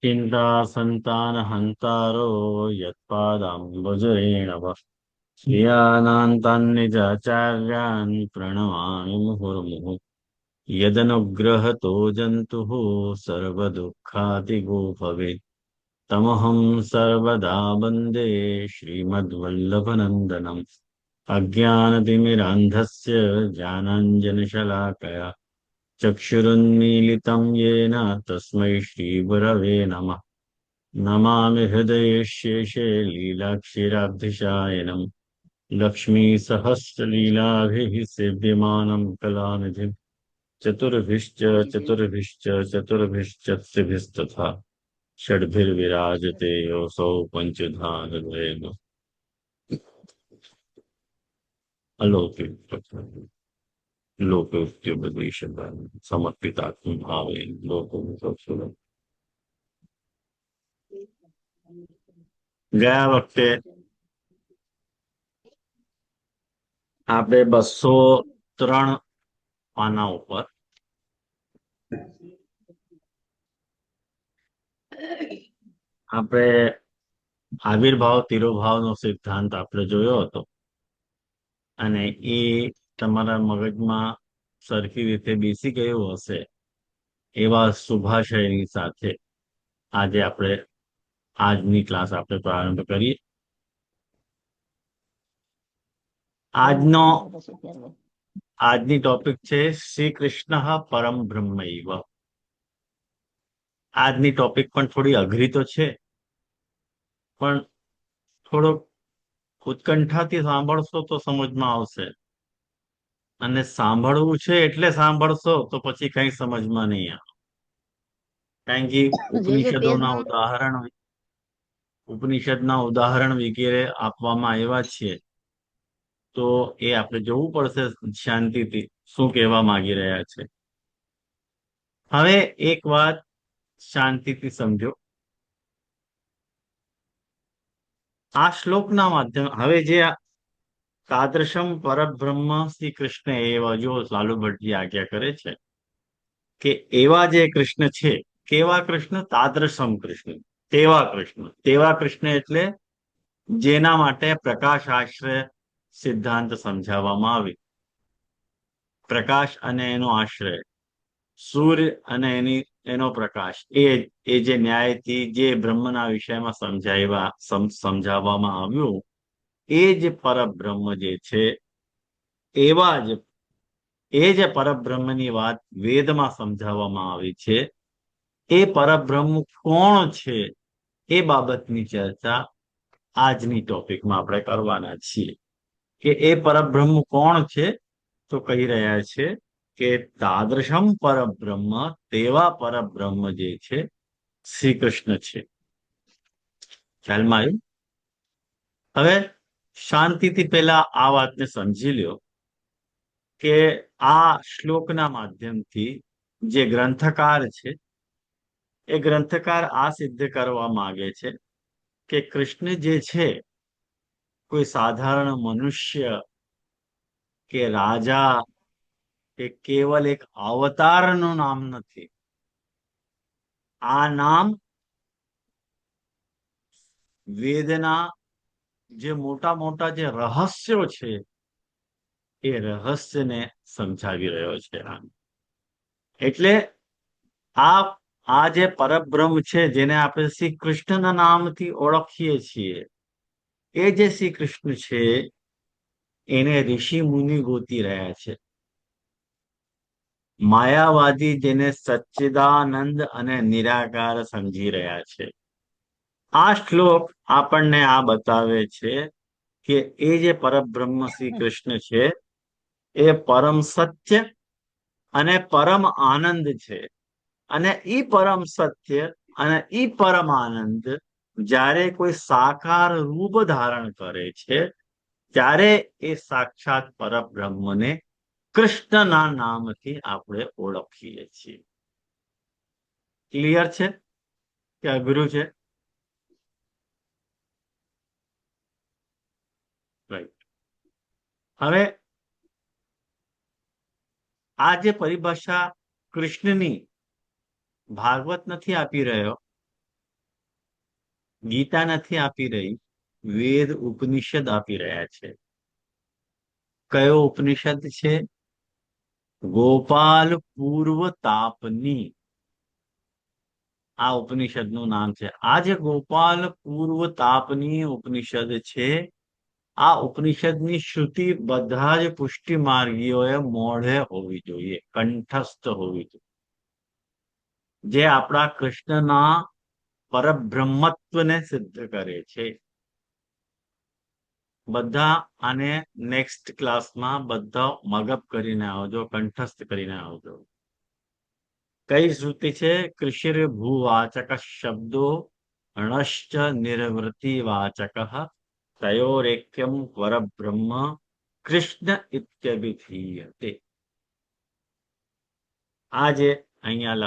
चिंता संतान हंतारो यत्पादाम्बुजरेणव श्रियानान्तान्निजाचार्यान् प्रणमामि मुहुर्मुहुः यदनुग्रहतो जन्तुः सर्वदुःखातिगो भवेत् तमहं सर्वदा वन्दे श्रीमद्वल्लभनन्दनम् अज्ञानतिमिरान्धस्य ज्ञानाञ्जनशलाकया चक्षुरुन्मीलितं येन तस्मै श्रीगुरवे नमः। नमामि हृदये शेषे लीलाक्षीराब्धिशायनम् लक्ष्मीसहस्रलीलाभिः सेव्यमानं कलानिधिम् चतुर्भिश्च चतुर्भिश्च चतुर्भिश्चत्रिभिस्तथा षड्भिर्विराजते योऽसौ पञ्चधानुर्वेद अलौकिक लोकोक्त्युपदेश समर्पितात्म भावे लोको ગયા વખતે આપણે 203 પાના ઉપર આપણે આવિર્ભાવ તિરોભાવનો સિદ્ધાંત આપણે જોયો હતો અને એ તમારા મગજમાં સરખી રીતે બેસી ગયું હશે એવા શુભાશયની સાથે આજે આપણે આજની ક્લાસ આપણે પ્રારંભ કરીએ. આજની ટોપિક છે શ્રી કૃષ્ણ પરમ બ્રહ્મૈવ. આજની ટોપિક પણ થોડી અઘરી તો છે, પણ થોડોક ઉત્કંઠાથી સાંભળશો તો સમજમાં આવશે, અને સાંભળવું છે એટલે સાંભળશો તો પછી કઈ સમજમાં નહીં આવે. કારણ કે ઉપનિષદના ઉદાહરણ વગેરે આપવામાં આવ્યા છે, તો એ આપણે જોવું પડશે શાંતિથી શું કહેવા માંગી રહ્યા છે. હવે એક વાત શાંતિથી સમજો. આ શ્લોકના માધ્યમ હવે જે તાદૃશમ પરબ્રહ્મ શ્રી કૃષ્ણ એવા જો લાલુ ભટ્ટજી આજ્ઞા કરે છે કે એવા જે કૃષ્ણ છે, કેવા કૃષ્ણ? તાદૃશમ કૃષ્ણ, તેવા કૃષ્ણ એટલે જેના માટે પ્રકાશ આશ્રય સિદ્ધાંત સમજાવવામાં આવે. પ્રકાશ અને એનો આશ્રય, સૂર્ય અને એનો પ્રકાશ, એ જે ન્યાયથી જે બ્રહ્મના વિષયમાં સમજાવવામાં આવ્યું, એ જ પરબ્રહ્મ જે છે, એ જે પરબ્રહ્મની વાત વેદમાં સમજાવવામાં આવી છે. એ પરબ્રહ્મ કોણ છે એ બાબતની ચર્ચા આજની ટોપિકમાં આપણે કરવાના છીએ. કે એ પરબ્રહ્મ કોણ છે? તો કહી રહ્યા છે કે તાદૃશમ પરબ્રહ્મ, તેવા પરબ્રહ્મ જે છે શ્રી કૃષ્ણ છે. ખ્યાલમાં આવ્યું? હવે શાંતિથી પહેલા આ વાતને સમજી લ્યો કે આ શ્લોકના માધ્યમથી જે ગ્રંથકાર છે, એ ગ્રંથકાર આ સિદ્ધ કરવા માંગે છે કે કૃષ્ણ જે છે કોઈ સાધારણ મનુષ્ય કે રાજા કે કેવલ એક અવતારનું નામ નથી. આ નામ વેદના જે મોટા મોટા જે રહસ્યો છે, એ રહસ્યને સમજાવી રહ્યો છે. એટલે આ જે પરબ્રહ્મ છે, જેને આપણે શ્રી કૃષ્ણના નામથી ઓળખીએ છીએ, એ જે શ્રી કૃષ્ણ છે એને ઋષિ મુનિ ગોતી રહ્યા છે. માયાવાદી જેને સચ્ચિદાનંદ અને નિરાકાર સમજી રહ્યા છે. આ શ્લોક આપણને આ બતાવે છે કે એ જે પરબ્રહ્મ શ્રી કૃષ્ણ છે, એ પરમ સત્ય અને પરમ આનંદ છે. અને ઈ પરમ સત્ય અને ઈ પરમ આનંદ જ્યારે કોઈ સાકાર રૂપ ધારણ કરે છે, ત્યારે એ સાક્ષાત પરબ્રહ્મને કૃષ્ણના નામથી આપણે ઓળખીએ છીએ. ક્લિયર છે કે અઘરું છે? રાઈટ. હવે આ જે પરિભાષા કૃષ્ણની ભાગવત નથી આપી રહ્યો, ગીતા નથી આપી રહી, વેદ ઉપનિષદ આપી રહ્યા છે. કયો ઉપનિષદ છે? ગોપાલ પૂર્વ તાપની, આ ઉપનિષદનું નામ છે. આ જે ગોપાલ પૂર્વ તાપની ઉપનિષદ છે, આ ઉપનિષદની શ્રુતિ બધા જ પુષ્ટિ માર્ગીઓએ મોઢે હોવી જોઈએ, કંઠસ્થ હોવી જોઈએ, જે આપણા કૃષ્ણના પરબ્રહ્મત્વને સિદ્ધ કરે છે. બધા આને નેક્સ્ટ ક્લાસમાં બધા મગઅપ કરીને આવજો, કંઠસ્થ કરીને આવજો. કઈ શ્રુતિ છે? કૃષિર ભૂવાચક શબ્દો ણશ્ચ નિર્વૃત્તિ વાચક તયોરેક્યમ પરબ્રહ્મ કૃષ્ણ ઇત્યભિધીયતે. આ જે અહીંયા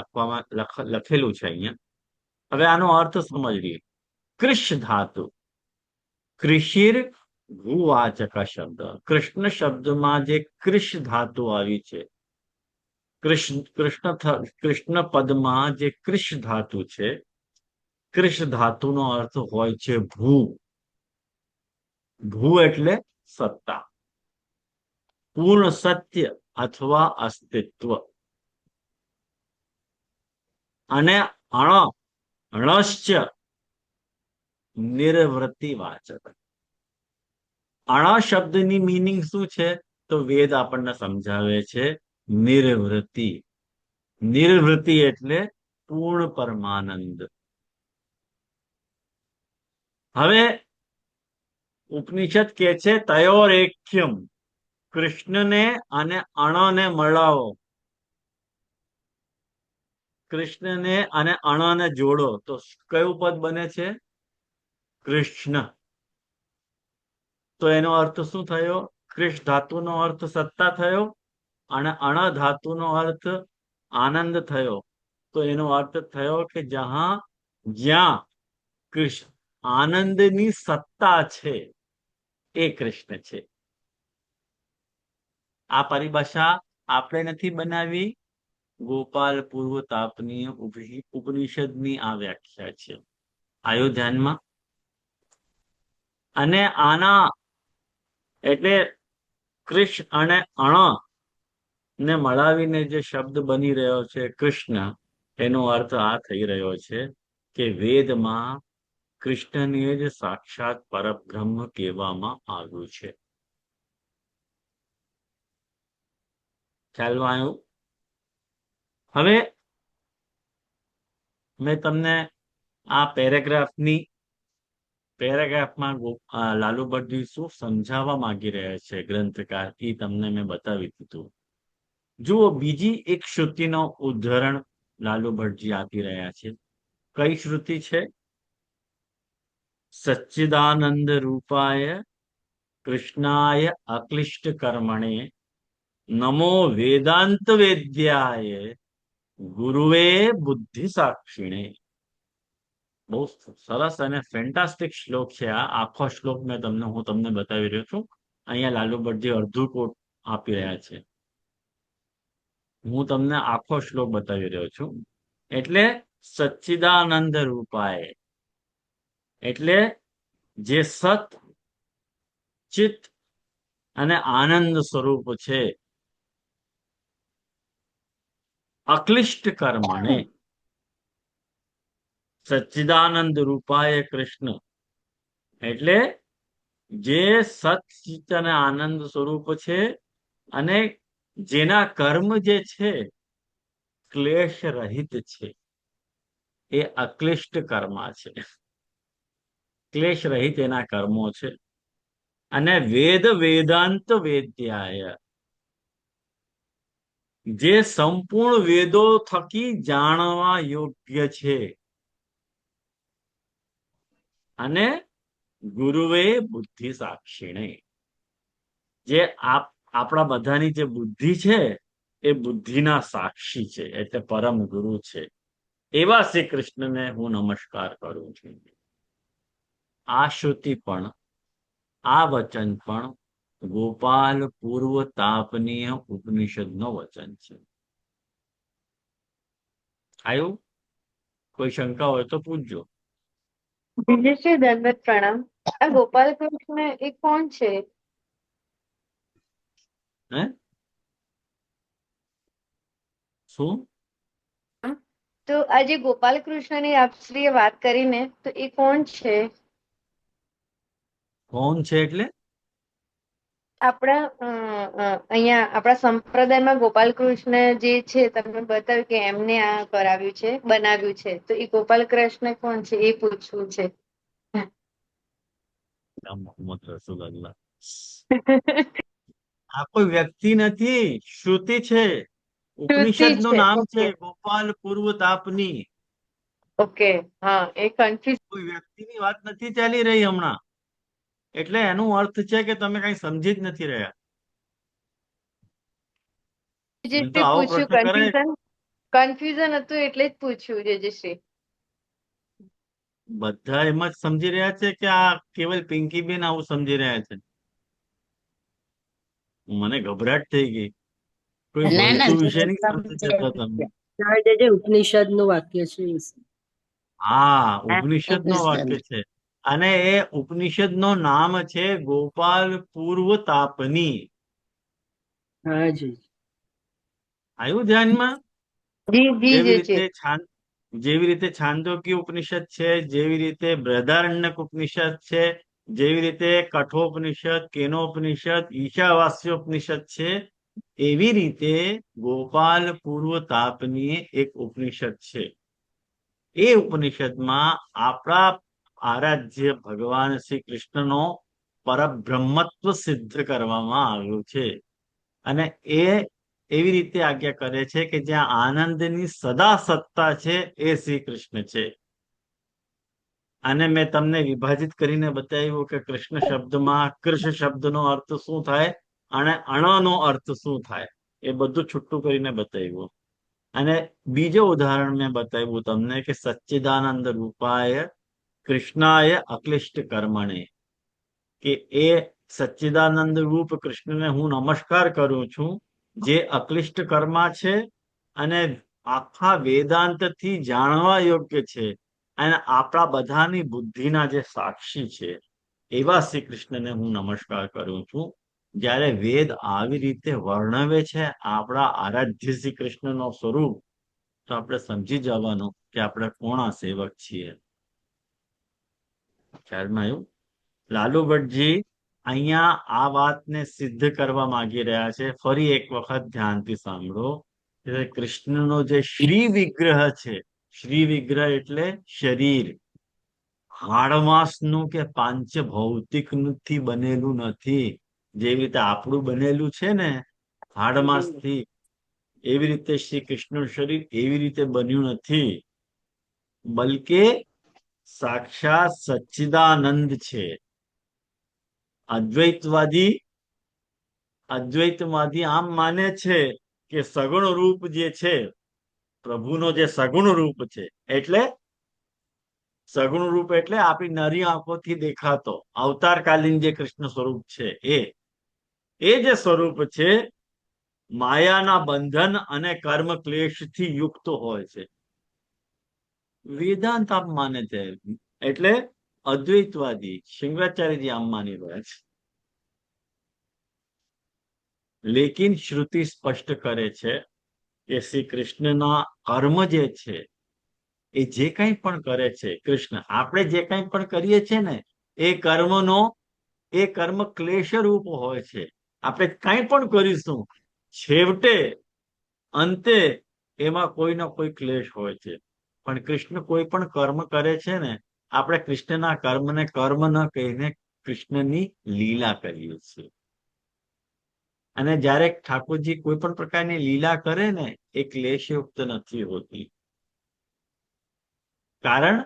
લખેલું છે અહીંયા, હવે આનો અર્થ સમજીએ. કૃષ્ણ ધાતુ, કૃષિર ભૂવાચક શબ્દ, કૃષ્ણ શબ્દમાં જે કૃષ ધાતુ આવી છે, કૃષ્ણ પદમાં જે કૃષ ધાતુ છે, કૃષ ધાતુનો અર્થ હોય છે ભૂ. ભૂ એટલે સત્તા, પૂર્ણ સત્ય અથવા અસ્તિત્વ. અને અણશ્ચ નિર્વૃત્તિ વાચક. અણ શબ્દની મિનિંગ શું છે? તો વેદ આપણને સમજાવે છે નિર્વૃત્તિ. નિર્વૃત્તિ એટલે પૂર્ણ પરમાનંદ. હવે ઉપનિષદ કે છે તયોર એક્યમ, કૃષ્ણને અને અણને મળાવો, કૃષ્ણને અને અણને જોડો તો કયું પદ બને છે? કૃષ્ણ. તો એનો અર્થ શું થયો? કૃષ્ણ ધાતુનો અર્થ સત્તા થયો અને અણ ધાતુનો અર્થ આનંદ થયો. તો એનો અર્થ થયો કે જ્યાં કૃષ્ણ આનંદની સત્તા છે, એ કૃષ્ણ છે. આ પરિભાષા આપણે નથી બનાવી, ગોપાલ પૂર્વ તાપની ઉપનિષદની આ વ્યાખ્યા છે. આયો ધ્યાનમાં? અને આના એટલે કૃષ્ણ અને અણ ને મળાવીને જે શબ્દ બની રહ્યો છે કૃષ્ણ, એનો અર્થ આ થઈ રહ્યો છે કે વેદમાં કૃષ્ણને જ સાક્ષાત પરબ્રહ્મ કહેવામાં આવ્યું છે. ખ્યાલ આવ્યું? હવે મેં તમને આ પેરેગ્રાફમાં લાલુ ભટ્ટજી શું સમજાવવા માંગી રહ્યા છે ગ્રંથકાર, એ તમને મેં બતાવી દીધું. જુઓ, બીજી એક શ્રુતિનો ઉદાહરણ લાલુ ભટ્ટજી આપી રહ્યા છે. કઈ શ્રુતિ છે? સચ્ચિદાનંદ રૂપાય કૃષ્ણાય અક્લિષ્ટ કર્મણે નમો વેદાંત વેદ્યાય ગુરુવે બુદ્ધિ સાક્ષિણે. બહુ સરસ અને ફેન્ટાસ્ટિક શ્લોક છે. આ આખો શ્લોક હું તમને બતાવી રહ્યો છું. અહીંયા લાલુ ભટ્ટજી અડધું કોટ આપી રહ્યા છે. હું તમને આખો શ્લોક બતાવી રહ્યો છું. એટલે સચ્ચિદાનંદ રૂપાય એટલે જે સત, ચિત અને આનંદ સ્વરૂપ છે. અક્લિષ્ટ કર્મણે, સચ્ચિદાનંદ રૂપાય કૃષ્ણ એટલે જે સત, ચિત અને આનંદ સ્વરૂપ છે અને જેના કર્મ જે છે ક્લેશ રહિત છે, એ અક્લિષ્ટ કર્મા છે. ક્લેશ રહિત એના કર્મો છે. અને વેદાંત વેદ્યાય, જે સંપૂર્ણ વેદો થકી જાણવા યોગ્ય છે. અને ગુરુવે બુદ્ધિ સાક્ષીણે, જે આપણા બધાની જે બુદ્ધિ છે એ બુદ્ધિના સાક્ષી છે, એટલે પરમ ગુરુ છે. એવા શ્રી કૃષ્ણને હું નમસ્કાર કરું છું. આ શ્રુતિ પણ, આ વચન પણ ગોપાલ પૂર્વ તાપનીય ઉપનિષદનો વચન છે. આવ્યું? કોઈ શંકા હોય તો પૂછજો. વિજયશ્રી દંડવત પ્રણામ. આ ગોપાલ કૃષ્ણ એ કોણ છે? હે શું? તો આજે ગોપાલ કૃષ્ણની આપશ્રીએ વાત કરીને તો એ કોણ છે? કોણ છે એટલે? આપણા અહીંયા આપણા સંપ્રદાયમાં ગોપાલ કૃષ્ણ જે છે તમે બતાવ્યું કે એમને આ કરાવ્યું છે, બનાવ્યું છે, તો એ ગોપાલ કૃષ્ણ કોણ છે એ પૂછવું છે. મોહમ્મદ રસૂલુલ્લાહ. આ કોઈ વ્યક્તિ નથી, શ્રુતિ છે. શ્રુતિ ઉપનિષદ નું છે. નામ છે ઓકે. ગોપાલ પૂર્વ તાપની. ઓકે. હા, એ કન્ફ્યુઝ. કોઈ વ્યક્તિની વાત નથી ચાલી રહી હમણાં. એટલે એનું અર્થ છે કે તમે કઈ સમજી જ નથી રહ્યા. નહીં તો આવો પૂછ્યું, પ્રશ્ન કરાય. કન્ફ્યુઝન હતું એટલે જ પૂછ્યું જેજશ્રી. બધા એમ જ સમજી રહ્યા છે કે આ કેવલ પિંકી બેન આવું સમજી રહ્યા છે? મને ગભરાટ થઈ ગઈ. કોઈ ના ના વસ્તુ વિશે નહીં સમજી જતા તમે. જય જય ઉપનિષદ નું વાક્ય છે એ. હા, હા, ઉપનિષદ નો ઉપનિષદ. વાક્ય છે. અને એ ઉપનિષદ નો નામ છે ગોપાલ પૂર્વ તાપની. હા જી. આવ્યું ધ્યાનમાં? જી જી જેવી જી જી. રીતે જેવી રીતે છાંદોક્ય ઉપનિષદ છે, જેવી રીતે બૃહદારણ્યક ઉપનિષદ છે, જેવી રીતે કઠોપનિષદ, કેનોપનિષદ, ઈશાવાસ્યોપનિષદ છે, એવી રીતે ગોપાલ પૂર્વ તાપની એક ઉપનિષદ છે. એ ઉપનિષદમાં આપણા આરાધ્ય ભગવાન શ્રી કૃષ્ણનો પરબ્રહ્મત્વ સિદ્ધ કરવામાં આવ્યું છે. અને એ એવી રીતે આજ્ઞા કરે છે કે જ્યાં આનંદની સદા સત્તા છે એ શ્રી કૃષ્ણ છે. અને મેં તમને વિભાજિત કરીને બતાવ્યું કે કૃષ્ણ શબ્દમાં કૃષ્ણ શબ્દનો અર્થ શું થાય અને અણનો અર્થ શું થાય, એ બધું છૂટું કરીને બતાવ્યું. અને બીજો ઉદાહરણ મેં બતાવ્યું તમને કે સચ્ચિદાનંદ રૂપાય કૃષ્ણાય અક્લિષ્ટ કર્મણે, કે એ સચ્ચિદાનંદ રૂપ કૃષ્ણને હું નમસ્કાર કરું છું, જે અક્લિષ્ટ કર્મા છે અને આખા વેદાંતથી જાણવા યોગ્ય છે અને આપણા બધાની બુદ્ધિના જે સાક્ષી છે, એવા શ્રી કૃષ્ણને હું નમસ્કાર કરું છું. જ્યારે વેદ આવી રીતે વર્ણવે છે આપણા આરાધ્ય શ્રી કૃષ્ણનો સ્વરૂપ, તો આપણે સમજી જવાનું કે આપણે કોણા સેવક છીએ. ખ્યાલમાં આવ્યું? લાલુ ભટ્ટજી અહીંયા આ વાતને સિદ્ધ કરવા માંગી રહ્યા છે. ફરી એક વખત ધ્યાનથી સાંભળો. કૃષ્ણનો જે શ્રી વિગ્રહ છે, શ્રી વિગ્રહ એટલે શરીર, હાડમાસનું કે પાંચ ભૌતિક થી બનેલું નથી. જેવી રીતે આપણું બનેલું છે ને હાડમાસથી, એવી રીતે શ્રી કૃષ્ણનું શરીર એવી રીતે બન્યું નથી, બલકે સાક્ષાત સચ્ચિદાનંદ છે. અદ્વૈતવાદી અદ્વૈતવાદી આમ માને છે કે સગુણ રૂપ જે છે, પ્રભુનો જે સગુણ રૂપ છે, એટલે સગુણ રૂપ એટલે આપણી નરી આંખોથી દેખાતો અવતારકાલીન જે કૃષ્ણ સ્વરૂપ છે, એ જે સ્વરૂપ છે માયાના બંધન અને કર્મ ક્લેશથી યુક્ત હોય છે. વેદાંત આમ માને છે, એટલે અદ્વૈતવાદી શંકરાચાર્યજી આમ માની રહ્યા છે. લેકિન શ્રુતિ સ્પષ્ટ કરે છે કે શ્રી કૃષ્ણના કર્મ જે છે, એ જે કંઈ પણ કરે છે કૃષ્ણ, આપણે જે કંઈ પણ કરીએ છીએ ને એ કર્મનો એ કર્મ ક્લેશ રૂપ હોય છે. આપણે કંઈ પણ કરીશું, છેવટે અંતે એમાં કોઈનો કોઈ ક્લેશ હોય છે. પણ કૃષ્ણ કોઈ પણ કર્મ કરે છે ને, આપણે કૃષ્ણના કર્મને કર્મ ન કહીને કૃષ્ણની લીલા કરીએ છીએ. અને જ્યારે ઠાકોરજી કોઈ પણ પ્રકારની લીલા કરે ને, એ ક્લેશયુક્ત નથી હોતી. કારણ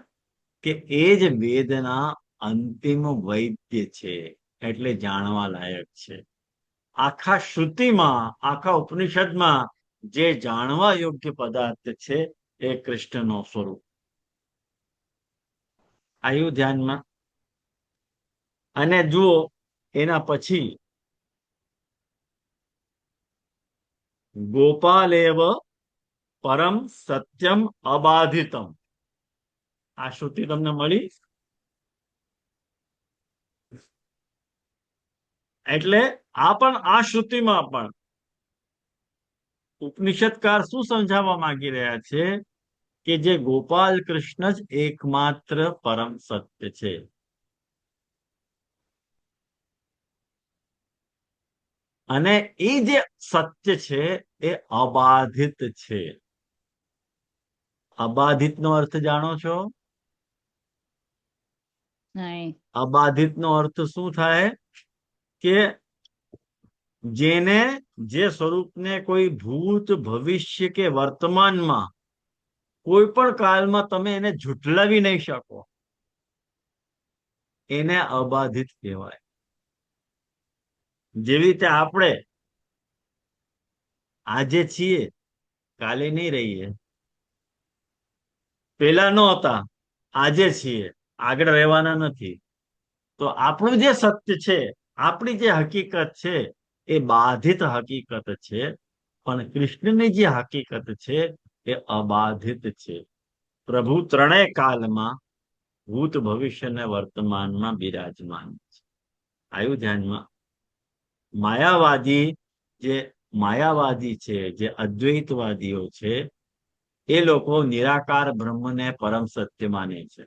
કે એ જ વેદના અંતિમ વૈદ્ય છે, એટલે જાણવા લાયક છે. આખા શ્રુતિમાં, આખા ઉપનિષદમાં જે જાણવા યોગ્ય પદાર્થ છે એ કૃષ્ણનો સ્વરૂપ. આવ્યું ધ્યાનમાં? અને જુઓ એના પછી ગોપાલેવ પરમ સત્યમ અબાધિતમ, આ શ્રુતિ તમને મળી? એટલે આ શ્રુતિમાં પણ ઉપનિષદકાર શું સમજાવવા માંગી રહ્યા છે કે જે ગોપાલ કૃષ્ણ જ એકમાત્ર પરમ સત્ય છે. અને એ જે સત્ય છે એ અબાધિત છે. અબાધિત નો અર્થ જાણો છો? અબાધિત નો અર્થ શું થાય કે જેને જે સ્વરૂપને કોઈ ભૂત ભવિષ્ય કે વર્તમાનમાં કોઈ પણ કાળમાં તમે એને ઝુઠલાવી નહીં શકો, એને અબાધિત કહેવાય. જેવી રીતે આપણે આજે છીએ કાલે નહીં રહીએ, પેલા નહોતા આજે છીએ આગળ રહેવાના નથી. તો આપણું જે સત્ય છે, આપણી જે હકીકત છે એ બાધિત હકીકત છે, પણ કૃષ્ણની જે હકીકત છે એ અબાધિત છે. પ્રભુ ત્રણેય કાલમાં ભૂત ભવિષ્ય અને વર્તમાનમાં બિરાજમાન છે. આવ્યું ધ્યાનમાં? માયાવાદી છે, જે અદ્વૈતવાદીઓ છે, એ લોકો નિરાકાર બ્રહ્મને પરમ સત્ય માને છે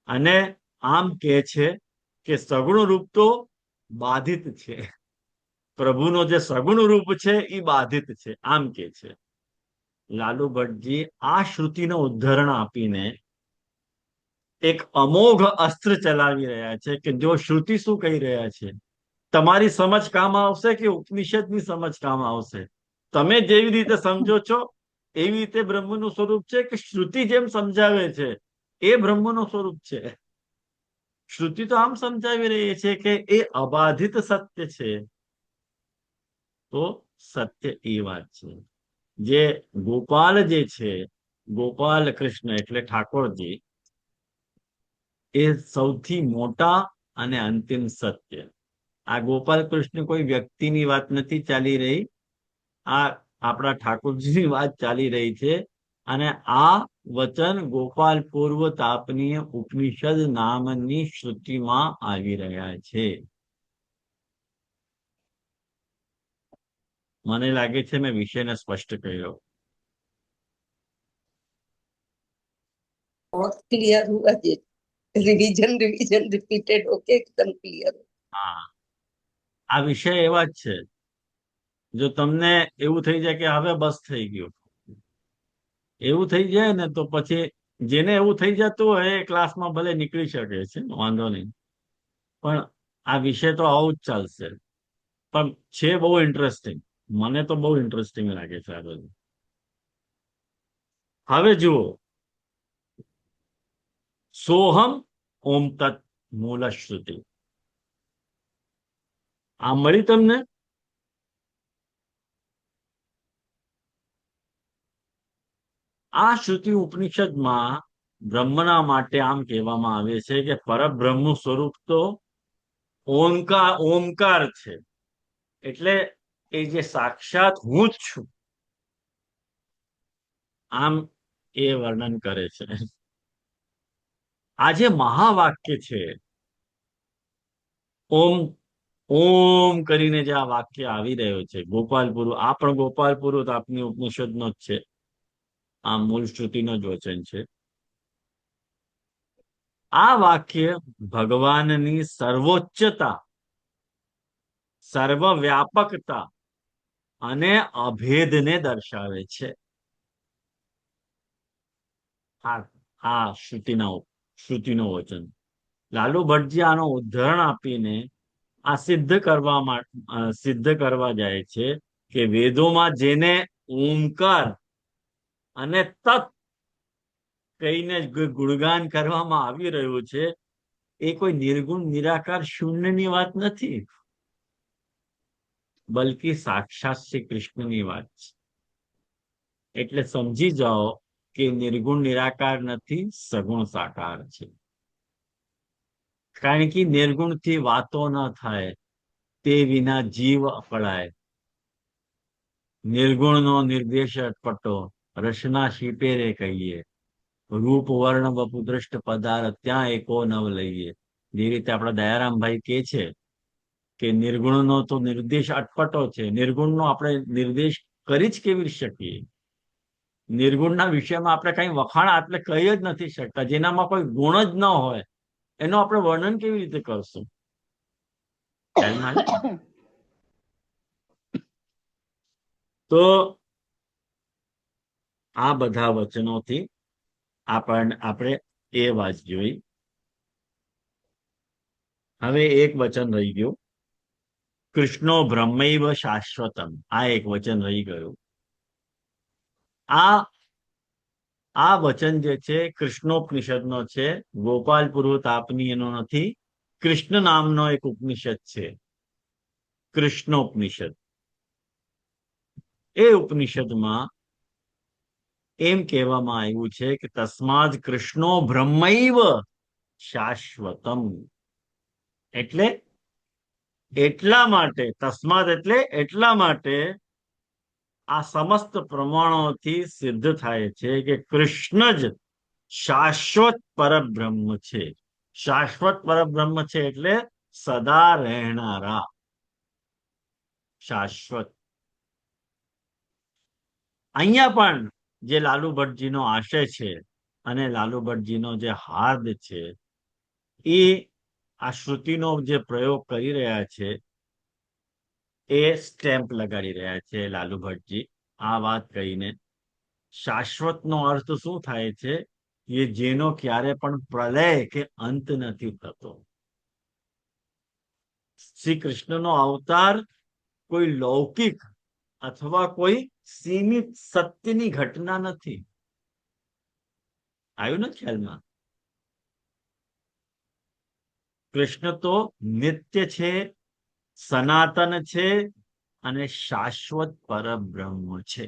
અને આમ કે છે કે સગુણ રૂપ તો બાધિત છે, પ્રભુનો જે સગુણ રૂપ છે એ બાધિત છે, આમ કે છે. લાલુ ભટ્ટજી આ શ્રુતિનો ઉદ્ધરણ આપીને એક અમોઘ અસ્ત્ર ચલાવી રહ્યા છે કે જો શ્રુતિ શું કહી રહ્યા છે, તમારી સમજ કામ આવશે કે ઉપનિષદની સમજ કામ આવશે. તમે જેવી રીતે સમજો છો એવી રીતે બ્રહ્મનું સ્વરૂપ છે કે શ્રુતિ જેમ સમજાવે છે એ બ્રહ્મનું સ્વરૂપ છે? શ્રુતિ તો આમ સમજાવી રહી છે કે એ અબાધિત સત્ય છે. તો સત્ય એ વાત છે. જે ગોપાલ જે છે, ગોપાલ કૃષ્ણ એટલે ઠાકોરજી, એ સૌથી મોટા અને અંતિમ સત્ય. આ ગોપાલ કૃષ્ણ કોઈ વ્યક્તિની વાત નથી ચાલી રહી, આ આપણા ઠાકોરજીની વાત ચાલી રહી છે. અને આ વચન ગોપાલ પૂર્વ તાપનીય ઉપનિષદ નામની શ્રુતિમાં આવી રહ્યા છે. મને લાગે છે મેં વિષયને સ્પષ્ટ કર્યો. बहुत क्लियर हुआ जी, रिवीजन रिवीजन रिपीटेड होके एकदम क्लियर. હા, આ વિષય એવા જ છે. જો તમને એવું થઈ જાય કે હવે બસ થઈ ગયું, એવું થઈ જાય ને તો પછી જેને એવું થઈ જતું હોય એ ક્લાસમાં ભલે નીકળી શકે છે, વાંધો નહીં, પણ આ વિષય તો આવું જ ચાલશે. પણ છે બહુ ઇન્ટરેસ્ટિંગ, મને તો બહુ ઇન્ટરેસ્ટિંગ લાગે છે આ બધું. હવે જુઓ, સોહમ ઓમ તત્ મૂળ શ્રુતિ આ મળી તમને? આ શ્રુતિ ઉપનિષદમાં બ્રહ્મના માટે આમ કહેવામાં આવે છે કે પરબ્રહ્મ સ્વરૂપ તો ઓમકાર છે. એટલે એ જે સાક્ષાત હું જ છું, આમ એ વર્ણન કરે છે. આ જે મહાવાક્ય છે, ઓમ ઓમ કરીને જે આ વાક્ય આવી રહ્યો છે, ગોપાલપુરુ, આ પણ ગોપાલપુરુ આપની ઉપનિષદનો જ છે, આ મૂળ શ્રુતિનો જ વચન છે. આ વાક્ય ભગવાનની સર્વોચ્ચતા, સર્વવ્યાપકતા અને અભેદને દર્શાવે છે. આ શ્રુતિનો વચન લાલુ ભટ્ટજી આનો ઉદાહરણ આપીને આ સિદ્ધ કરવા જાય છે કે વેદોમાં જેને ઓમકાર અને તત્ કહીને ગુણગાન કરવામાં આવી રહ્યું છે, એ કોઈ નિર્ગુણ નિરાકાર શૂન્યની વાત નથી, બલકી સાક્ષાત શ્રી કૃષ્ણની વાત છે. એટલે સમજી જાઓ કે નિર્ગુણ નિરાકાર નથી, સગુણ સાકાર છે. કારણ કે નિર્ગુણથી વાતો ન થાય, તે વિના જીવ અપડાય. નિર્ગુણનો નિર્દેશ અટપટો, રસના શીપેરે કહીએ, રૂપ વર્ણ વપુ દ્રષ્ટ પદાર્થ ત્યાં એકો નવ લઈએ. જે રીતે આપણા દયારામભાઈ કે છે કે નિર્ગુણનો તો નિર્દેશ અટપટો છે. નિર્ગુણનો આપણે નિર્દેશ કરી જ કેવી શકીએ? નિર્ગુણના વિષયમાં આપણે કઈ વખાણ આપણે કહી જ નથી શકતા. જેનામાં કોઈ ગુણ જ ન હોય એનું આપણે વર્ણન કેવી રીતે કરશું? ખ્યાલમાં આવ્યું? તો આ બધા વચનોથી આપણે એ વાત જોઈ. હવે એક વચન રહી ગયું, કૃષ્ણો બ્રહ્મૈવ શાશ્વતમ. આ એક વચન રહી ગયું. આ વચન જે છે કૃષ્ણોપનિષદનો છે. ગોપાલ પૂર્વ તાપની એનો નથી. કૃષ્ણ નામનો એક ઉપનિષદ છે, કૃષ્ણોપનિષદ. એ ઉપનિષદમાં એમ કહેવામાં આવ્યું છે કે તસ્માદ કૃષ્ણો બ્રહ્મૈવ શાશ્વતમ. એટલે એટલા માટે, તસ્માદ એટલે એટલા માટે આ સમસ્ત પ્રમાણોથી સિદ્ધ થાય છે કે કૃષ્ણ જ શાશ્વત પરબ્રહ્મ છે. શાશ્વત પરબ્રહ્મ છે એટલે સદા રહેનારા, શાશ્વત. અહીંયા પણ જે લાલુ ભટ્ટજીનો આશય છે અને લાલુ ભટ્ટજીનો જે હાર્દ છે એ આ શ્રુતિનો જે પ્રયોગ કરી રહ્યા છે એ સ્ટેમ્પ લગાડી રહ્યા છે લાલુ ભટ્ટજી આ વાત કહીને. શાશ્વતનો અર્થ શું થાય છે? એ જેનો ક્યારે પણ પ્રલય કે અંત નથી થતો. શ્રી કૃષ્ણનો અવતાર કોઈ લૌકિક અથવા કોઈ સીમિત સત્યની ઘટના નથી. આવ્યું ને ખ્યાલમાં? કૃષ્ણ તો નિત્ય છે, સનાતન છે અને શાશ્વત પરબ્રહ્મ છે.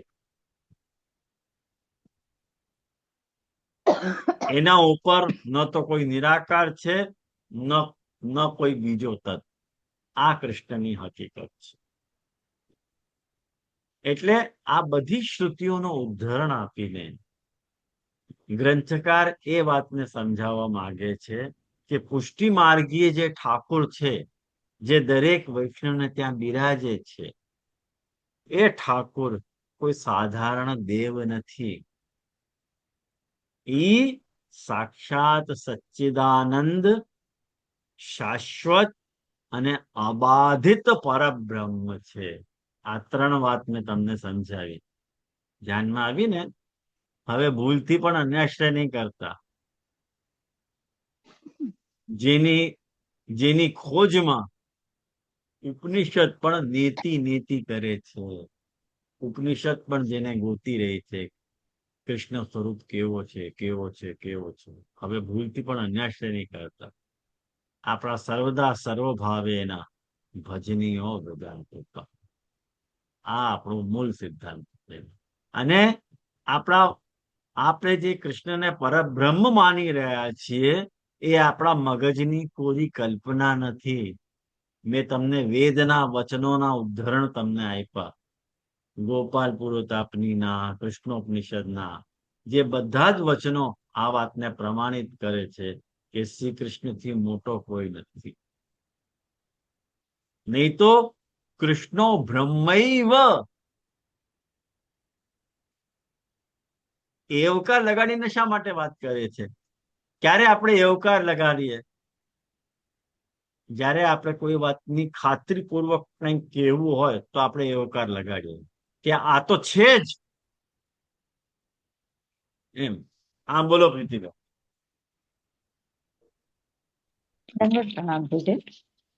એના ઉપર ન તો કોઈ નિરાકાર છે, ન કોઈ બીજો તત્વ. આ કૃષ્ણની હકીકત છે. એટલે આ બધી શ્રુતિઓનું ઉદાહરણ આપીને ગ્રંથકાર એ વાતને સમજાવવા માંગે છે કે પુષ્ટિ માર્ગીય જે ઠાકોર છે, જે દરેક વૈષ્ણવને ત્યાં બિરાજે છે, એ ઠાકોર કોઈ સાધારણ દેવ નથી. ઈ સાક્ષાત સચ્ચિદાનંદ, શાશ્વત અને અબાધિત પરબ્રહ્મ છે. આ ત્રણ વાત મેં તમને સમજાવી. ધ્યાનમાં આવી ને? હવે ભૂલથી પણ અન્યાશ્રય નહીં કરતા. જેની ખોજમાં ઉપનિષદ પણ નેતિ કરે છે. ઉપનિષદ પણ જેને ગોતી રહી છે કૃષ્ણ સ્વરૂપ કેવો છે, કેવો છે, કેવો છે. હવે ભૂલથી પણ અન્યાશ્રય નહીં કરતા. આપણા સર્વદા સર્વભાવેના ભજનીયો વેદાંત. આ આપણું મૂળ સિદ્ધાંત છે. અને આપણે જે કૃષ્ણને પરબ્રહ્મ માની રહ્યા છીએ એ આપણા મગજની કોઈ કલ્પના નથી. મેં તમને વેદના વચનોના ઉદાહરણ તમને આપ્યા. ગોપાલ પુરોતાપનીના, કૃષ્ણોપનિષદના, જે બધા જ વચનો આ વાતને પ્રમાણિત કરે છે કે શ્રી કૃષ્ણથી મોટો કોઈ નથી. નહીં તો કૃષ્ણો બ્રહ્મૈવ. એવકાર લગાડીને શા માટે વાત કરે છે? ક્યારે આપણે એવકાર લગાડીએ? જ્યારે આપણે કોઈ વાતની ખાતરીપૂર્વક કંઈક કહેવું હોય તો આપણે એવકાર લગાડીએ કે આ તો છે જ એમ. હા, બોલો પ્રીતિભાઈ. પ્રણામ છે.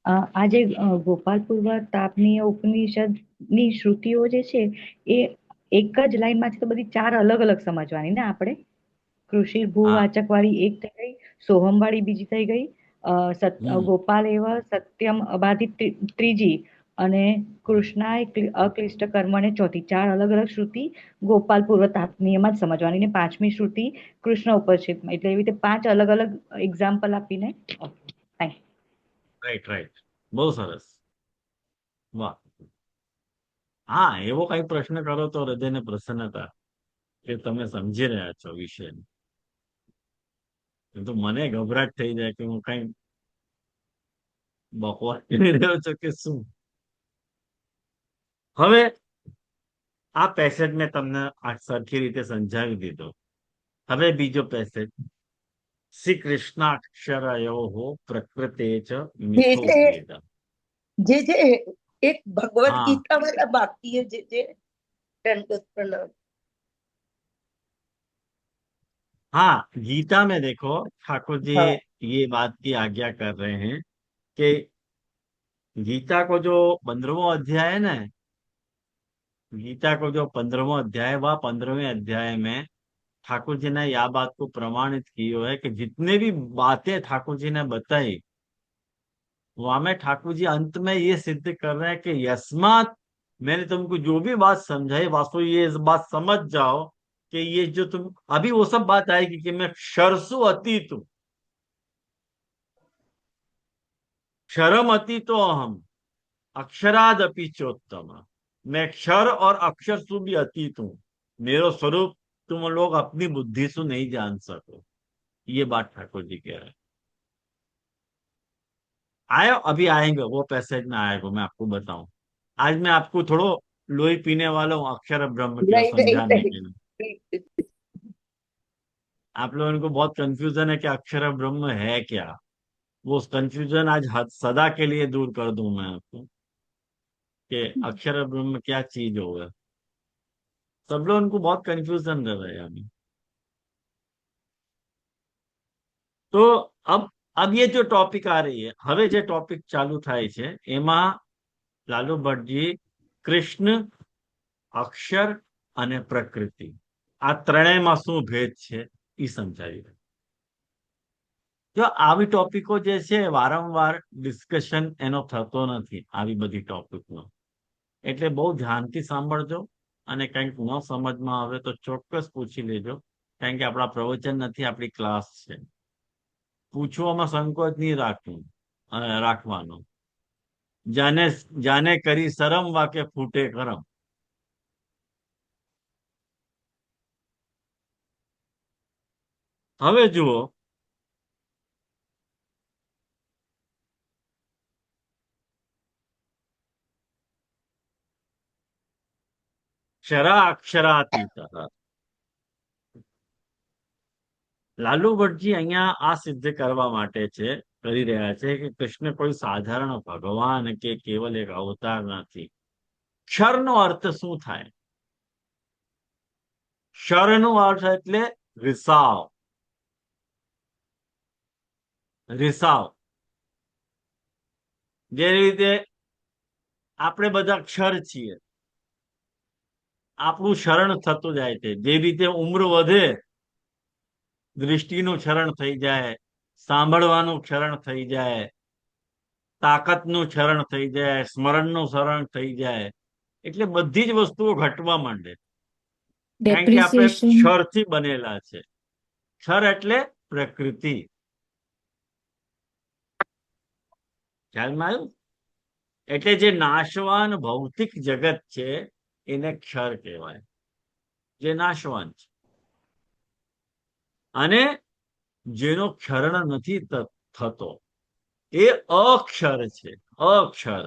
આ જે ગોપાલપુર તાપની ઉપનિષદની શ્રુતિઓ જે છે એ એક જ લાઈનમાં છે તો બધી ચાર અલગ અલગ સમજવાની ને આપણે. કૃષિ ભૂવાચક વાળી એક થઈ ગઈ, સોહમ વાળી બીજી થઈ ગઈ, ગોપાલ એવા સત્યમ અબાધિત ત્રીજી, અને કૃષ્ણાય અક્લિષ્ટ કર્મને ચોથી. ચાર અલગ અલગ શ્રુતિ ગોપાલ પૂર્વ તાપની એમાં જ સમજવાની, ને પાંચમી શ્રુતિ કૃષ્ણ ઉપનિષદમાં. એટલે એવી રીતે પાંચ અલગ અલગ એક્ઝામ્પલ આપીને. રાઈટ. બહુ સરસ. વાહ. હા, એવો કઈ પ્રશ્ન કરો તો હૃદયને પ્રસન્નતા કે તમે સમજી રહ્યા છો વિષય. તો મને ગભરાટ થઈ જાય કે હું કઈ બકવાસ કરી રહ્યો છો કે શું? હવે આ પેસેજ મેં તમને આ સરખી રીતે સમજાવી દીધો. હવે બીજો પેસેજ, શ્રી કૃષ્ણાક્ષરયો પ્રકૃતે ચ જે મિથો જે ભેદ. જે એક ભગવદ हाँ गीता वाला बाकी है जे दंडोत प्रणाम। हाँ, गीता में देखो ठाकुर जी हाँ ये बात की आज्ञा कर रहे हैं कि गीता को जो 15वां अध्याय है ना, गीता को जो 15वां अध्याय है, वह 15वें अध्याय में ठाकुर जी ने यह बात को प्रमाणित की है कि जितने भी बातें ठाकुर जी ने बताई, वहां में ठाकुर जी अंत में ये सिद्ध कर रहे हैं कि यस्मात, मैंने तुमको जो भी बात समझाई, वास्तव ये इस बात समझ जाओ कि ये जो तुम अभी वो सब बात आएगी कि मैं क्षरसु अतीत हूं, क्षरम अतीतो अहम, अक्षराद अपि चोत्तम। मैं क्षर और अक्षर सु भी अतीत हूं, मेरो स्वरूप तुम लोग अपनी बुद्धि से नहीं जान सको। ये बात ठाकुर जी कह रहे हैं। आयो, अभी आएंगे वो पैसेज में आएगा, मैं आपको बताऊं। आज मैं आपको थोड़ो लोही पीने वाला हूँ अक्षर ब्रह्म के नहीं नहीं समझाने के लिए। नहीं। आप लोगों को बहुत कंफ्यूजन है कि अक्षर ब्रह्म है क्या। वो कंफ्यूजन आज सदा के लिए दूर कर दूं मैं आपको कि अक्षर ब्रह्म क्या चीज होगा। सब लोग उनको बहुत कंफ्यूजन रह रहे हैं अभी। તો अब ये जो टॉपिक आ रही है, હવે જે ટોપિક ચાલુ થાય છે એમાં લાલુ ભટ્ટજી કૃષ્ણ, અક્ષર અને પ્રકૃતિ, આ ત્રણેયમાં શું ભેદ છે એ સમજાવી રહ્યા. જો આવી ટોપિકો જે છે વારંવાર ડિસ્કશન એનો થતો નથી આવી બધી ટોપિકનો, એટલે બહુ ધ્યાનથી સાંભળજો અને કંઈક ન સમજમાં આવે તો ચોક્કસ પૂછી લેજો, કારણ કે આપણા પ્રવચન નથી, આપણી ક્લાસ છે. પૂછવામાં સંકોચ નહીં રાખવાનો. જાને જાને કરી શરમ વાકે ફૂટે કરમ. હવે જુઓ, ક્ષરા અક્ષરાતીત. લાલુ ભટ્ટજી અહીંયા આ સિદ્ધ કરવા માટે છે, કરી રહ્યા છે કે કૃષ્ણ કોઈ સાધારણ ભગવાન કે કેવલ એક અવતાર નથી. ક્ષરનો અર્થ શું થાય? ક્ષરનો અર્થ એટલે રિસાવ. રિસાવ. જે રીતે આપણે બધા ક્ષર છીએ, આપણું શરણ થતું જાય છે. જે રીતે ઉમ્ર વધે, દૃષ્ટિનું ક્ષરણ થઈ જાય, સાંભળવાનું ક્ષરણ થઈ જાય, તાકાતનું ક્ષરણ થઈ જાય, સ્મરણનું ક્ષરણ થઈ જાય, એટલે બધી જ વસ્તુઓ ઘટવા માંડે, કારણ કે આપણે Depreciation. ક્ષરથી બનેલા છે. ક્ષર એટલે પ્રકૃતિ. ખ્યાલમાં આવ્યું? એટલે જે નાશવાન ભૌતિક જગત છે એને ક્ષર કહેવાય, જે નાશવાન છે. અને જેનો ક્ષરણ નથી થતો એ અક્ષર છે. અક્ષર.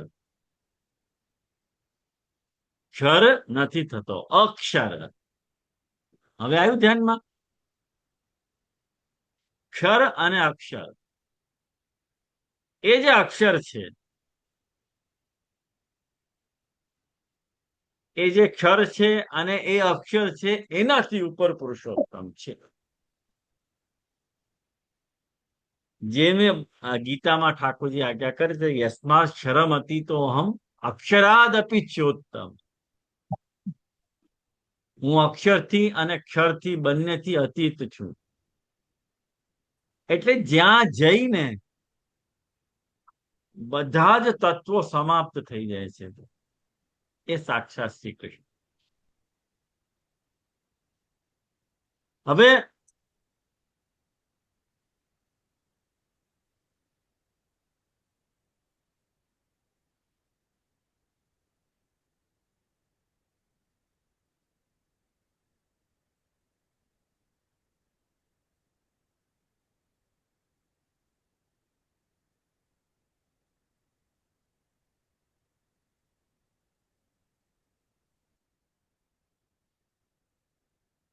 ક્ષર નથી થતો, અક્ષર. હવે આવ્યું ધ્યાનમાં? ક્ષર અને અક્ષર. એ જે અક્ષર છે, એ જે ક્ષર છે અને એ અક્ષર છે, એનાથી ઉપર પુરુષોત્તમ છે. જેને ગીતામાં ઠાકોરજી આજ્ઞા કરે છે, યસ્માત ક્ષરમ અતીતો અહમ અક્ષરાદ અપી ચોત્તમ. હું અક્ષરથી અને ક્ષરથી બંનેથી અતીત છું. એટલે જ્યાં જઈને બધા જ તત્વો સમાપ્ત થઈ જાય છે, એ સાક્ષાત શ્રી કૃષ્ણ. હવે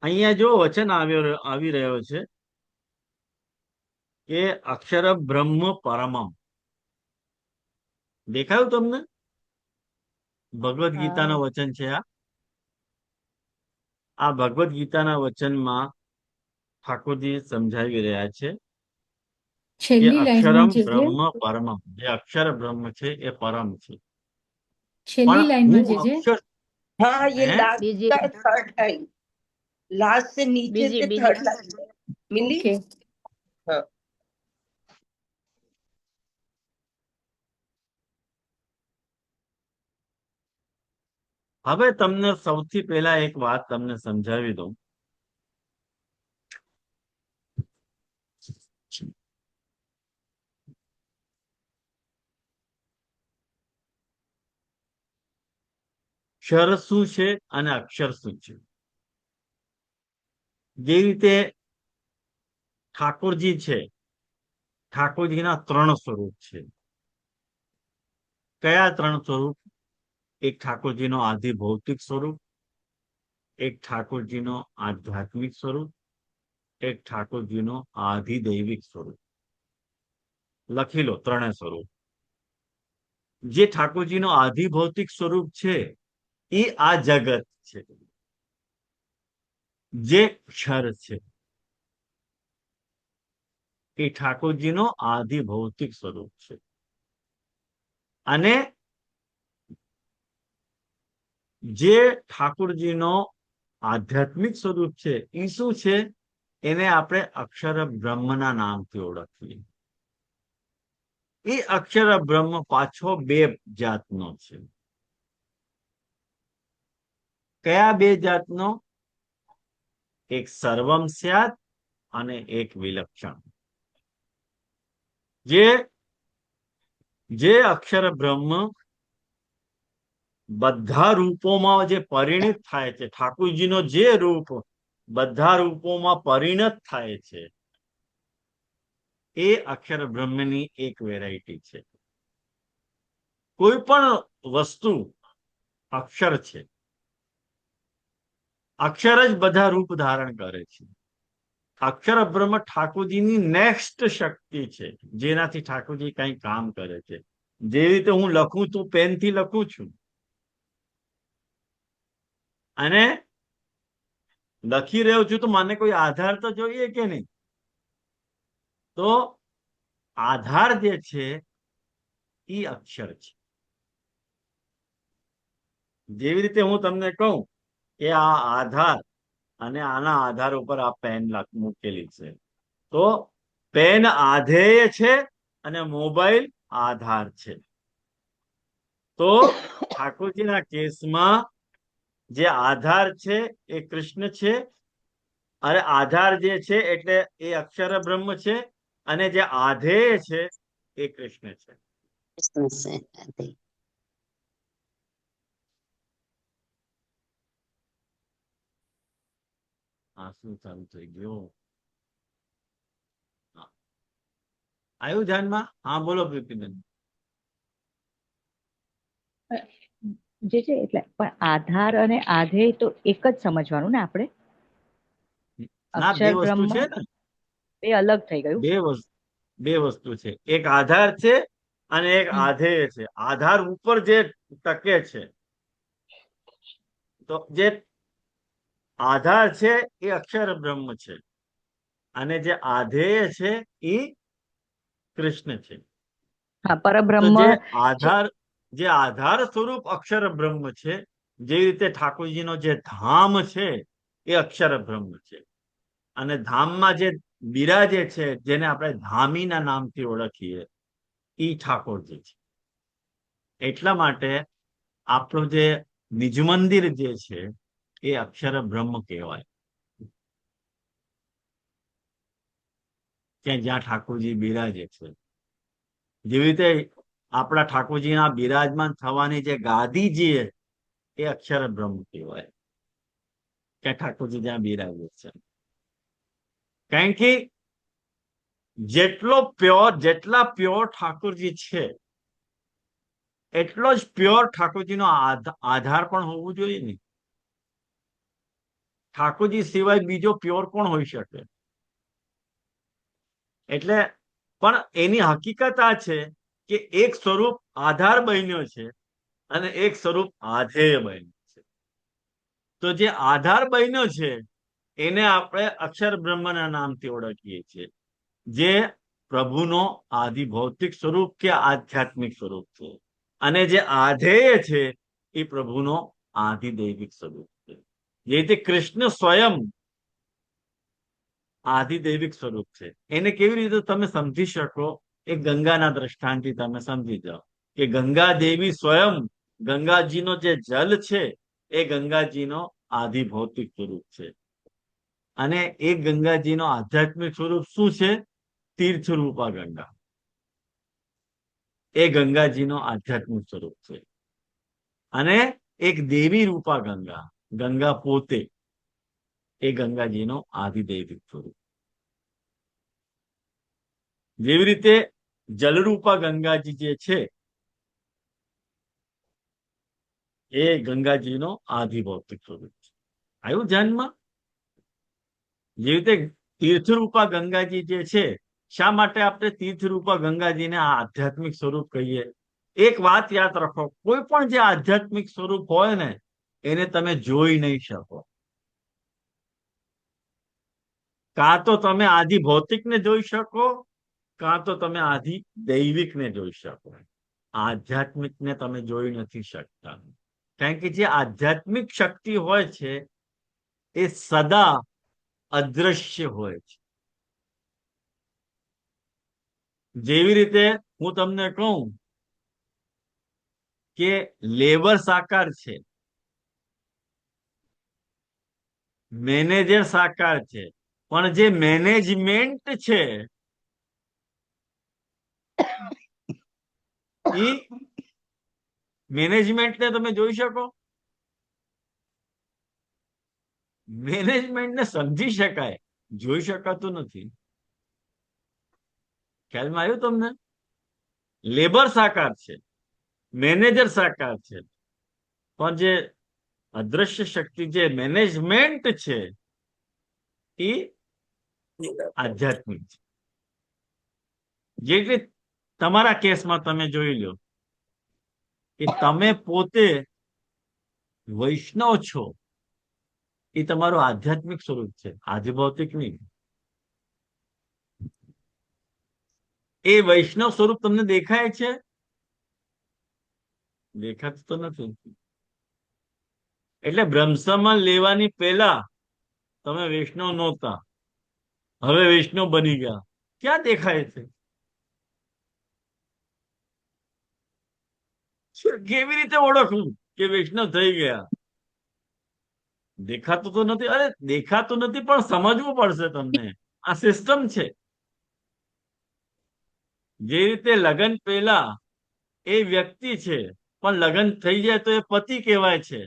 અહીંયા જો વચન આવી રહ્યો છે કે અક્ષર બ્રહ્મ પરમમ. દેખાયું તમને? ભગવદ ગીતાનું વચન છે આ ભગવદ ગીતાના વચનમાં ઠાકોરજી સમજાવી રહ્યા છે કે છેલ્લી અક્ષરમ લાઈનમાં જે છે, બ્રહ્મ પરમમ. જે અક્ષર બ્રહ્મ છે એ પરમ છે. છેલ્લી પણ લાઈનમાં હું જે છે, અક્ષર हाँ ये હે लास्ट બીજી का थर्ड लाइन, लास्ट से नीचे બીજી से બીજી थर्ड लाइन मिली। ઓકે, हाँ હવે તમને સૌથી પહેલા એક વાત તમને સમજાવી દઉં. ક્ષર શું છે અને અક્ષર શું છે? જે રીતે ઠાકોરજી છે, ઠાકોરજીના 3 સ્વરૂપ છે. કયા 3 સ્વરૂપ? એક ઠાકોરજીનો આદિ ભૌતિક સ્વરૂપ, એક ઠાકોરજીનો આધ્યાત્મિક સ્વરૂપ, એક ઠાકોરજીનો આદિ દૈવિક સ્વરૂપ. લખી લો 3 સ્વરૂપ. જે ઠાકોરજીનો આદિ ભૌતિક સ્વરૂપ છે એ આ જગત છે, જે ક્ષર છે એ ઠાકોરજીનો આદિ ભૌતિક સ્વરૂપ છે. અને જે ઠાકોરજીનો આધ્યાત્મિક સ્વરૂપ છે એ શું છે? એને આપણે અક્ષર બ્રહ્મના નામથી ઓળખીએ. એ અક્ષર બ્રહ્મ પાછો 2 જાતનો છે. કયા 2 જાતનો? એક સર્વમ સ્યાત અને એક વિલક્ષણ. જે અક્ષર બ્રહ્મ બધા રૂપોમાં જે પરિણિત થાય છે, ઠાકોરજીનો જે રૂપ બધા રૂપોમાં પરિણત થાય છે, એ અક્ષર બ્રહ્મની એક વેરાયટી છે. કોઈ પણ વસ્તુ અક્ષર છે, અક્ષર જ બધા રૂપ ધારણ કરે છે. અક્ષર બ્રહ્મ ઠાકોરજીની નેક્સ્ટ શક્તિ છે, જેનાથી ઠાકોરજી કઈ કામ કરે છે. જે રીતે હું લખું છું, પેનથી લખું છું, અને લખી રહ્યો છું તો મને કોઈ આધાર તો જોઈએ કે નહીં? તો આધાર જે છે એ અક્ષર છે. જેવી રીતે હું તમને કહું કે આ આધાર અને આના આધાર ઉપર આ પેન મૂકેલી છે, તો પેન આધેય છે અને મોબાઈલ આધાર છે. તો ઠાકોરજીના કેસમાં જે આધાર છે એ કૃષ્ણ છે, અને આધાર જે છે એટલે એ અક્ષર બ્રહ્મ છે, અને જે આધેય છે એ કૃષ્ણ છે. कृष्ण से आते। આ શું ચાલુ થઈ ગયું? આવ્યું ધ્યાનમાં? હા બોલો પ્રીતિબેન. જે છે એટલે પણ આધાર અને આધેય તો એક જ સમજવાનું ને આપણે? ના, 2 અક્ષર વસ્તુ બ્રહ્મ છે ને. એ અલગ થઈ ગયું. 2 વસ્તુ છે. એક આધાર છે અને એક આધેય છે. આધાર ઉપર જે ટકે છે, તો જે આધાર છે એ અક્ષર બ્રહ્મ છે, અને જે આધેય છે એ કૃષ્ણ છે. હા, તો પરબ્રહ્મ છે. જે આધાર સ્વરૂપ અક્ષર બ્રહ્મ છે, જે રીતે ઠાકોરજીનો જે ધામ છે એ અક્ષર બ્રહ્મ છે, અને ધામમાં જે બિરાજે છે, જેને આપણે ધામીના નામથી ઓળખીએ, એ ઠાકોરજી છે. એટલા માટે આપણું જે નિજ મંદિર જે છે એ અક્ષર બ્રહ્મ કહેવાય, કે જ્યાં ઠાકોરજી બિરાજે છે. જેવી રીતે આપણા ઠાકોરજીના બિરાજમાન થવાની જે ગાદી જે એ અક્ષર બ્રહ્મ કહેવાય, કે ઠાકોરજી જ્યાં બિરાજે છે. કારણ કે જેટલા પ્યોર ઠાકોરજી છે એટલો જ પ્યોર ઠાકોરજીનો આધાર પણ હોવું જોઈએ ને. ઠાકોરજી સિવાય બીજો પ્યોર કોણ હોઈ શકે? એટલે પણ એની હકીકત આ છે કે એક સ્વરૂપ આધાર બન્યો છે અને એક સ્વરૂપ આધેય બન્યો છે. તો જે આધાર બન્યો છે એને આપણે અક્ષર બ્રહ્મના નામથી ઓળખીએ છીએ, જે પ્રભુનો આદિ ભૌતિક સ્વરૂપ કે આધ્યાત્મિક સ્વરૂપ છે. અને જે આધેય છે એ પ્રભુનો આદિ દૈવિક સ્વરૂપ છે. જે રીતે કૃષ્ણ સ્વયં આદિ દૈવિક સ્વરૂપ છે. એને કેવી રીતે તમે સમજી શકો? એ ગંગાના દ્રષ્ટાંતથી તમે સમજી જાઓ કે ગંગા દેવી સ્વયં, ગંગાજીનો જે જલ છે એ ગંગાજીનો આદિ ભૌતિક સ્વરૂપ છે. અને એ ગંગાજીનો આધ્યાત્મિક સ્વરૂપ શું છે? તીર્થ રૂપા ગંગા. એ ગંગાજીનો આધ્યાત્મિક સ્વરૂપ છે. અને એક દેવી રૂપા ગંગા, ગંગા પોતે, એ ગંગાજીનો આદિદૈવિક સ્વરૂપ. જેવી રીતે જલરૂપા ગંગાજી જે છે એ ગંગાજીનો આદિ ભૌતિક સ્વરૂપ છે. આવ્યું ધ્યાનમાં? જેવી રીતે તીર્થરૂપા ગંગાજી જે છે, શા માટે આપણે તીર્થરૂપા ગંગાજીને આ આધ્યાત્મિક સ્વરૂપ કહીએ? એક વાત યાદ રાખો, કોઈ પણ જે આધ્યાત્મિક સ્વરૂપ હોય ને એને તમે જોઈ નહીં શકો. કાં તો તમે આદિ ભૌતિકને જોઈ શકો, કાં તો તમે આદિ દૈવિકને જોઈ શકો. આધ્યાત્મિકને તમે જોઈ નથી શકતા. કારણ કે જે આધ્યાત્મિક શક્તિ હોય છે એ સદા અદ્રશ્ય હોય છે. જેવી રીતે હું તમને કહું કે લેબર સાકાર છે, મેનેજર સાકાર છે, પણ જે મેનેજમેન્ટ છે એ મેનેજમેન્ટને તમે જોઈ શકો? મેનેજમેન્ટને સમજી શકાય, જોઈ શકાતું નથી. ખ્યાલમાં આવ્યું તમને? લેબર સાકાર છે, મેનેજર સાકાર છે, પણ જે અદ્રશ્ય શક્તિ, જે મેનેજમેન્ટ છે એ આધ્યાત્મિક છે. જે રીતે તમારા કેસમાં તમે જોઈ લો કે તમે પોતે વૈષ્ણવ છો, એ તમારું આધ્યાત્મિક સ્વરૂપ છે, આધિભૌતિક નહીં. એ વૈષ્ણવ સ્વરૂપ તમને દેખાય છે? દેખાતું તો નથી. એટલે બ્રહ્મસમાન લેવાની પહેલા તમે વૈષ્ણવ નહોતા, હવે વૈષ્ણવ બની ગયા. ક્યાં દેખાય છે? કેવી રીતે ઓળખવું કે વૈષ્ણવ થઈ ગયા? દેખાતું તો નથી. અરે દેખાતું નથી પણ સમજવું પડશે તમને. આ સિસ્ટમ છે. જે રીતે લગ્ન પહેલા એ વ્યક્તિ છે, પણ લગ્ન થઈ જાય તો એ પતિ કહેવાય છે.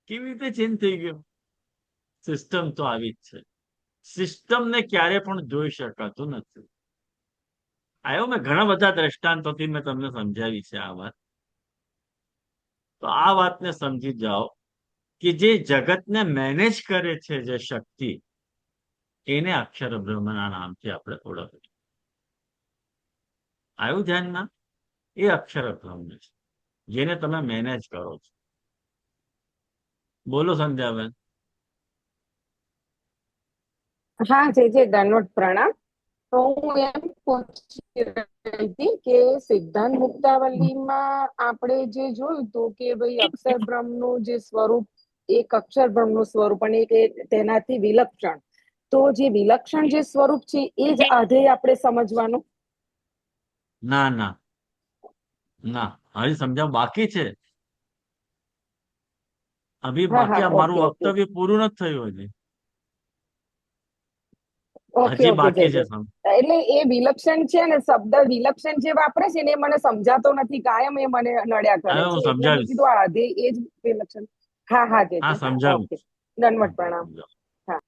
કેવી રીતે ચેન્જ થઈ ગયો? સિસ્ટમ તો આવી જ છે. સિસ્ટમને ક્યારે પણ જોઈ શકાતું નથી. આવ્યો? મેં ઘણા બધા દ્રષ્ટાંતોથી મેં તમને સમજાવી છે આ વાત. તો આ વાતને સમજી જાઓ કે જે જગતને મેનેજ કરે છે જે શક્તિ, એને અક્ષર બ્રહ્મના નામથી આપણે ઓળખીએ. આવ્યું ધ્યાનમાં? એ અક્ષર બ્રહ્મ છે જેને તમે મેનેજ કરો છો. બોલો સંધ્યાબેન. હા જે દંડવત પ્રણામ. તો હું એમ પૂછી રહી હતી કે સિદ્ધાંત મુક્તાવલીમાં આપણે જે જોયું હતું કે ભાઈ અક્ષર બ્રહ્મનું જે સ્વરૂપ, એક અક્ષર બ્રહ્મનું સ્વરૂપ અને એક તેનાથી વિલક્ષણ. તો જે વિલક્ષણ જે સ્વરૂપ છે એ જ આધેય આપણે સમજવાનું? ના ના ના, હજી સમજાવ બાકી છે. અભી હા બાકી હા, મારું ઓકે ઓકે વક્તવ્ય પૂરું નથી થયું હજી. ઓકે હજી ઓકે બાકી છે. એટલે એ વિલક્ષણ છે ને, શબ્દ વિલક્ષણ જે વાપરે છે ને એ મને સમજાતો નથી, કાયમ એ મને નડ્યા કરે હવે છે, હું એટલે મેં સમજાવીશ. કીધું આ આધેય એ જ વિલક્ષણ. હા હા હા, હા, ઓકે. સમજાવીશ. દંડવત પ્રણામ. હા.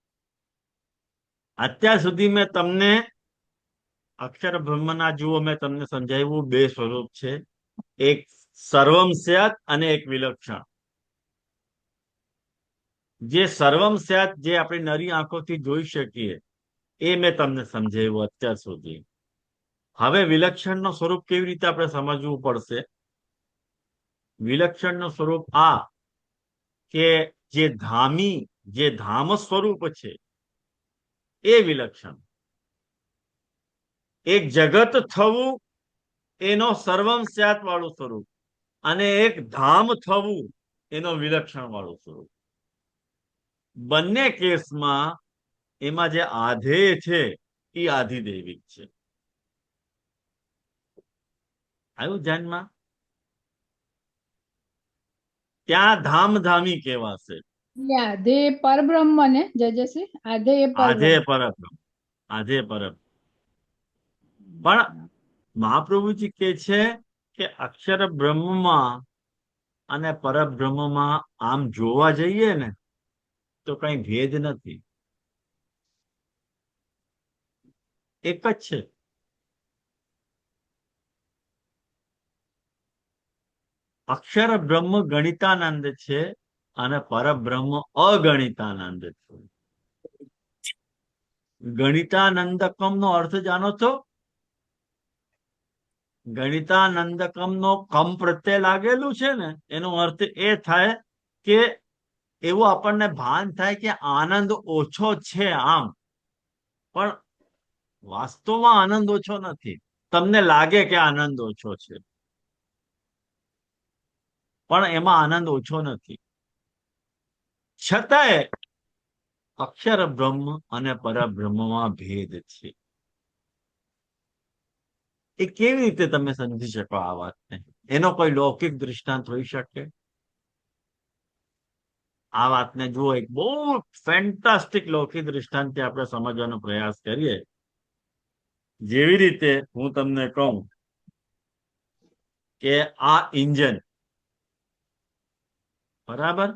અત્યાર સુધી મેં તમને અક્ષર બ્રહ્મના, જુઓ મેં તમને સમજાવ્યું, બે સ્વરૂપ છે. એક સર્વમ સ્યાત અને એક વિલક્ષણ. જે સર્વમ સ્યાત જે આપણે નરી આંખોથી જોઈ શકીએ એ મેં તમને સમજાવ્યું અત્યાર સુધી. હવે વિલક્ષણનું સ્વરૂપ કેવી રીતે આપણે સમજવું પડશે? વિલક્ષણનું સ્વરૂપ આ કે જે ધામી, જે ધામ સ્વરૂપ છે એ વિલક્ષણ. એક જગત થવું એનો સર્વમ સ્યાત વાળું સ્વરૂપ અને એક ધામ થવું એનો વિલક્ષણ વાળું સ્વરૂપ. બંને કેસમાં એમાં જે આધેય છે એ આધિદૈવિક છે. આવ્યું ધ્યાનમાં? ત્યાં ધામધામી કહેવાશે. એટલે આધે પરબ્રહ્મ ને જજસી આધે એ આધેય પરબ્રહ્મ. પરબ્રહ્મ, આધેય પરબ્રહ્મ. પણ મહાપ્રભુજી કે છે કે અક્ષર બ્રહ્મમાં અને પરબ્રહ્મમાં આમ જોવા જઈએ ને તો કઈ ભેદ નથી, એક જ છે. અક્ષર બ્રહ્મ ગણિતાનંદ છે અને પરબ્રહ્મ અગણિતાનંદ છે. ગણિતાનંદકમ નો અર્થ જાણો છો? ગણિતાનંદકમ નો કમ પ્રત્યય લાગેલું છે ને એનો અર્થ એ થાય કે એવું આપણને ભાન થાય કે આનંદ ઓછો છે આમ, પણ વાસ્તવમાં આનંદ ઓછો નથી. તમને લાગે કે આનંદ ઓછો છે પણ એમાં આનંદ ઓછો નથી. છતાંય અક્ષર બ્રહ્મ અને પરબ્રહ્મમાં ભેદ છે. એ કેવી રીતે તમે સમજી શકો આ વાતને? એનો કોઈ લૌકિક દૃષ્ટાંત હોઈ શકે? આ વાતને જુઓ, એક બહુ ફેન્ટાસ્ટિક લૌકિક દૃષ્ટાંતથી આપણે સમજવાનો પ્રયાસ કરીએ. જેવી રીતે હું તમને કહું કે આ ઇન્જન બરાબર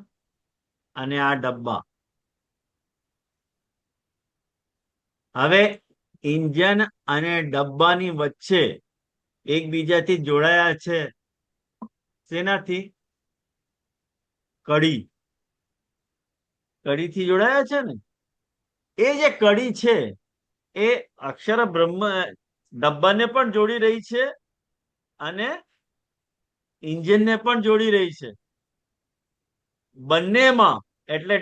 અને આ ડબ્બા. હવે ઇન્જન અને ડબ્બાની વચ્ચે એકબીજાથી જોડાયા છે શેનાથી? કડી. કડીથી જોડાયા છે ને. એ જે કડી છે એ અક્ષર બ્રહ્મ ડબ્બાને પણ જોડી રહી છે અને ઇન્જિનને પણ જોડી રહી છે. બંનેમાં એટલે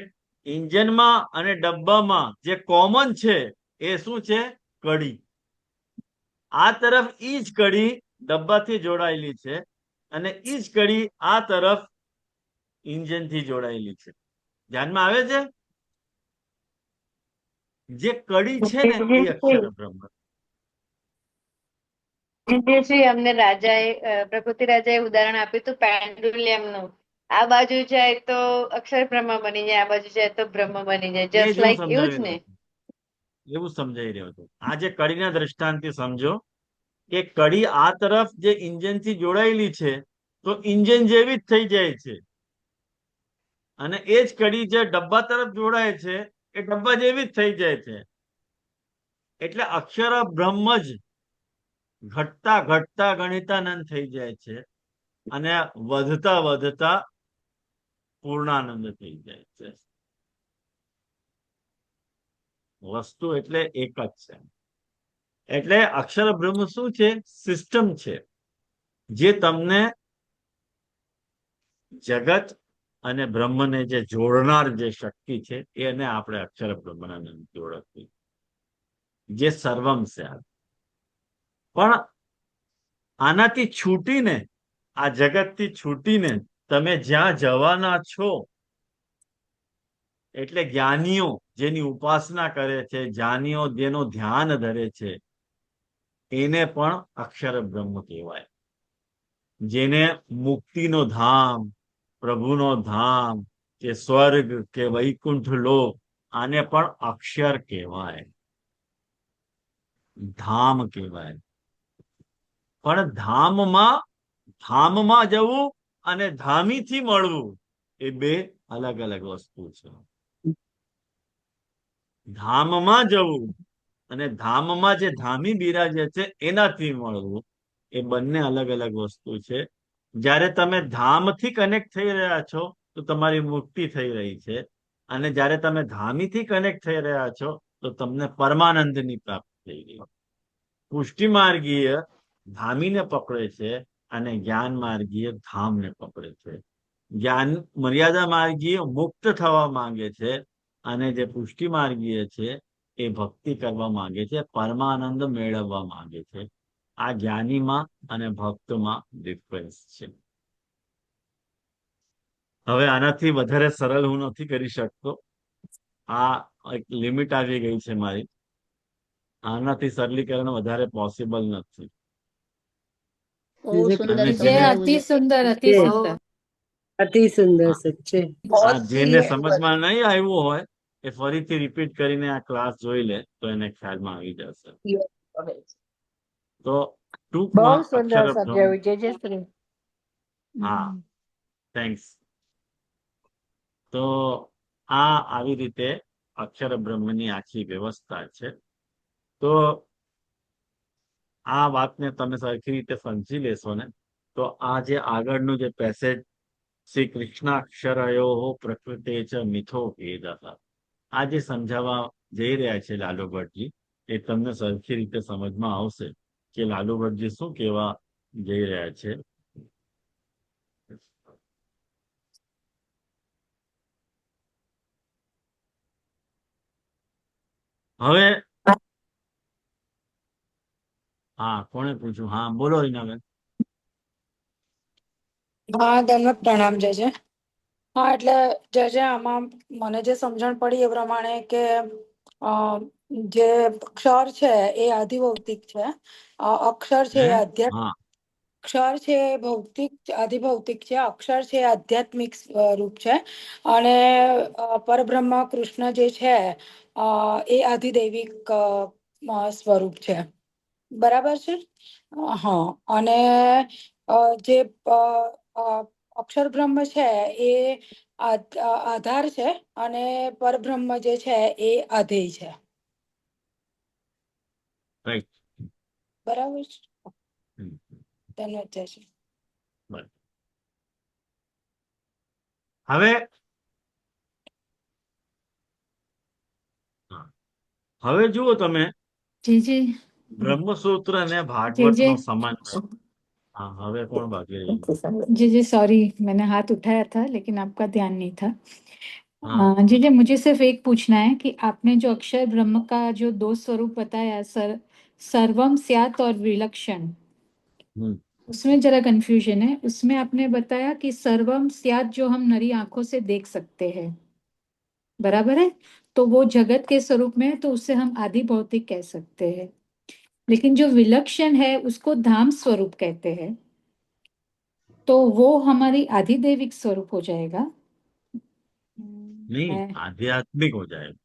ઇન્જિનમાં અને ડબ્બામાં જે કોમન છે એ શું છે? કડી. આ તરફ ઈ જ કડી ડબ્બાથી જોડાયેલી છે અને ઈ જ કડી આ તરફ ઇન્જિનથી જોડાયેલી છે. ધ્યાનમાં આવે છે? જે કડી છે ને એ અક્ષર બ્રહ્મ. જે અમને પ્રકૃતિ રાજાએ ઉદાહરણ આપ્યું હતું પેન્ડુલિયમનું. આ બાજુ જાય તો અક્ષર બ્રહ્મ બની જાય, આ બાજુ જાય તો બ્રહ્મ બની જાય, એ જસ્ટ જ હું લાઈક એવું જ સમજાવી ને? રહ્યો છું, એવું સમજાઈ રહ્યો છું. આ જે કડીના દ્રષ્ટાંતથી સમજો કે કડી આ તરફ જે ઇન્જિનથી જોડાયેલી છે તો ઇન્જિન જેવી જ થઈ જાય છે અને એ જ કડી જે ડબ્બા તરફ જોડાય છે એ ડબ્બા જેવી જ થઈ જાય છે. એટલે અક્ષર બ્રહ્મ જ ઘટતા ઘટતા ગણિતાનંદ થઈ જાય છે અને વધતા વધતા પૂર્ણાનંદ થઈ જાય છે. વસ્તુ એટલે એક જ છે. એટલે અક્ષર બ્રહ્મ શું છે? સિસ્ટમ છે જે તમને જગત અને બ્રહ્મને જે જોડનાર જે શક્તિ છે એને આપણે અક્ષર બ્રહ્મના નામથી ઓળખવી, જે સર્વમ છે. પણ આનાથી છૂટીને, આ જગતથી છૂટીને તમે જ્યાં જવાના છો એટલે જ્ઞાનીઓ જેની ઉપાસના કરે છે, જ્ઞાનીઓ જેનું ધ્યાન ધરે છે એને પણ અક્ષર બ્રહ્મ કહેવાય. જેને મુક્તિનો ધામ, પ્રભુનો ધામ કે સ્વર્ગ કે વૈકુંઠ લોક, આને પણ અક્ષર કહેવાય, ધામ કહેવાય. પણ ધામમાં જવું અને ધામીથી મળવું એ બે અલગ અલગ વસ્તુ છે. ધામમાં જવું અને ધામમાં જે ધામી બિરાજે છે એનાથી મળવું એ બંને અલગ અલગ વસ્તુ છે. જ્યારે તમે ધામથી કનેક્ટ થઈ રહ્યા છો તો તમારી મુક્તિ થઈ રહી છે, અને જ્યારે તમે ધામીથી કનેક્ટ થઈ રહ્યા છો તો તમને પરમાનંદની પ્રાપ્તિ થઈ રહી છે. પુષ્ટિ માર્ગીય ધામીને પકડે છે અને જ્ઞાન માર્ગીય ધામને પકડે છે. જ્ઞાન મર્યાદા માર્ગીય મુક્ત થવા માંગે છે, અને જે પુષ્ટિ માર્ગીય છે એ ભક્તિ કરવા માંગે છે, પરમાનંદ મેળવવા માંગે છે. આ જ્ઞાનીમાં અને ભક્તમાં ડિફરન્સ છે. હવે આનાથી વધારે સરળ હું નથી કરી શકતો. આ એક લિમિટ આવી ગઈ છે મારી. આનાથી સરલીકરણ વધારે પોસિબલ નથી. બહુ સુંદર અને જે જેને અતિ સુંદર અતિ છે. સુંદર. અતિ સુંદર છે. જેને સમજમાં નહીં આવ્યું હોય એ ફરીથી રિપીટ કરીને આ ક્લાસ જોઈ લે તો એને ખ્યાલમાં આવી જશે. તો બહુ ટૂંકમાં સુંદર અક્ષરબ્રહ્મ. સમજાવ્યું જે શ્રી. હા, થેન્ક્સ. તો આ આવી રીતે અક્ષર બ્રહ્મની આખી વ્યવસ્થા છે. તો આ વાતને તમે સરખી રીતે સમજી લેશો ને તો આ જે આગળનું જે પેસેજ શ્રી કૃષ્ણાક્ષરયો પ્રકૃતે ચ મિથો ભેદઃ, આ જે સમજાવવા જઈ રહ્યા છે લાલુ ભટ્ટજી, એ તમને સરખી રીતે સમજમાં આવશે કે લાલુ ભટ્ટજી શું કહેવા જઈ રહ્યા છે. હવે હા, કોણે પૂછ્યું? હા, બોલો રીનાબેન. હા, દંડવત પ્રણામ જજે. હા, એટલે જજે આમાં મને જે સમજણ પડી એ પ્રમાણે કે અ, જે ક્ષર છે એ આધિભૌતિક છે, અક્ષર છે હે? એ આધ્યાત્મિક. હા, ક્ષર છે એ ભૌતિક આધિભૌતિક છે, અક્ષર છે એ આધ્યાત્મિક રૂપ છે, અને પરબ્રહ્મ કૃષ્ણ જે છે એ આધિદૈવિક સ્વરૂપ છે. બરાબર છે. હા, અને જે અક્ષર બ્રહ્મ છે એ આધાર છે, અને પરબ્રહ્મ જે છે એ અધેય છે. રાઈટ. બરાબર છે. ધન્યવાદ જય. હવે હવે જુઓ તમે જી જી બ્રહ્મસૂત્ર અને जी ભાગવત जी નો સમન્વય. હા, હવે કોણ બાકી રહ્યું? जी जी सॉरी, मैंने हाथ उठाया था लेकिन आपका ध्यान नहीं था। हाँ, जी जी, मुझे सिर्फ एक पूछना है कि आपने जो अक्षर ब्रह्म का जो दो स्वरूप बताया, सर्वम स्यात् और विलक्षण, हम्म, उसमें जरा कंफ्यूजन है। उसमें आपने बताया कि सर्वम स्यात् जो हम नरी आंखों से देख सकते हैं, बराबर है, तो वो जगत के स्वरूप में है, तो उसे हम आदि भौतिक कह सकते हैं। लेकिन जो विलक्षण है उसको धाम स्वरूप कहते हैं, तो वो हमारी आधिदैविक स्वरूप हो जाएगा। नहीं, मैं आध्यात्मिक हो जाएगा।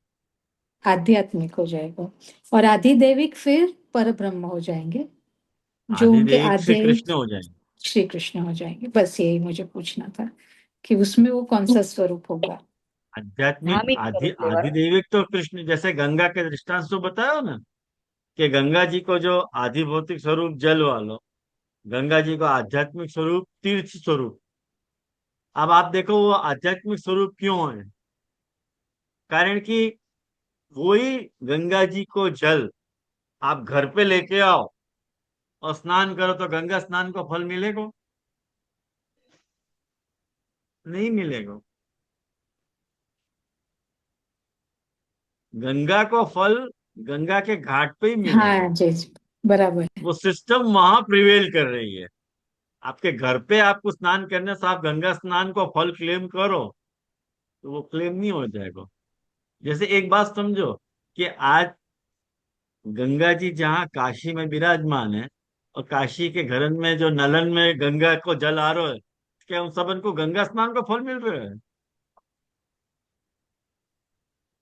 आध्यात्मिक हो जाएगा, और आधिदैविक फिर परब्रह्म हो जाएंगे, जो उनके आदिदेविक श्री आध्यायिक कृष्ण हो जाएंगे। श्री कृष्ण हो जाएंगे। बस यही मुझे पूछना था कि उसमें वो कौन सा स्वरूप होगा। आध्यात्मिक धार्मिक आदि स्वरूप लेवाना। आदिदेविक तो कृष्ण, जैसे गंगा के दृष्टांत तो बताया ना कि गंगा जी को जो आधि भौतिक स्वरूप जल वालो, गंगा जी को आध्यात्मिक स्वरूप तीर्थ स्वरूप। अब आप देखो वो आध्यात्मिक स्वरूप क्यों है? कारण कि वही गंगा जी को जल आप घर पे लेके आओ और स्नान करो तो गंगा स्नान को फल मिलेगा? नहीं मिलेगा। गंगा को फल गंगा के घाट पे ही मिलेगा। हाँ जी, बराबर है। वो सिस्टम वहां प्रिवेल कर रही है। आपके घर पे आपको स्नान करने से आप गंगा स्नान को फल क्लेम करो तो वो क्लेम नहीं हो जाएगा। जैसे एक बात समझो कि आज गंगा जी जहाँ काशी में विराजमान है, और काशी के घरन में जो नलन में गंगा को जल आ रहा है, क्या उन सबन को गंगा स्नान का फल मिल रहा है?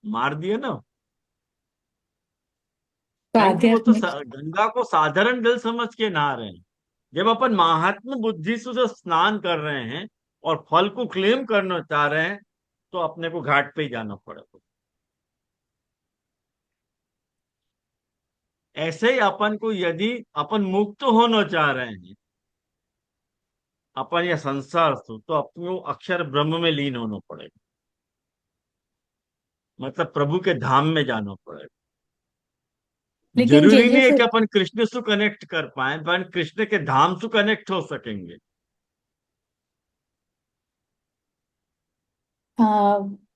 मार दिए ना। तो कारण कि वो तो आध्यात्मिक, गंगा को साधारण जल समझ के नहा रहे हैं। जब अपन महात्म बुद्धि से जो स्नान कर रहे हैं और फल को क्लेम करना चाह रहे हैं तो अपने को घाट पे ही जाना पड़ेगा। ऐसे ही अपन को, यदि अपन मुक्त होना चाह रहे हैं अपन ये संसार से तो अपने अक्षर ब्रह्म में लीन होना पड़ेगा, मतलब प्रभु के धाम में जाना पड़ेगा। लेकिन जरूरी नहीं है जैसे कि अपन कृष्ण से कनेक्ट कर पाए, पर कृष्ण के धाम से कनेक्ट हो सकेंगे।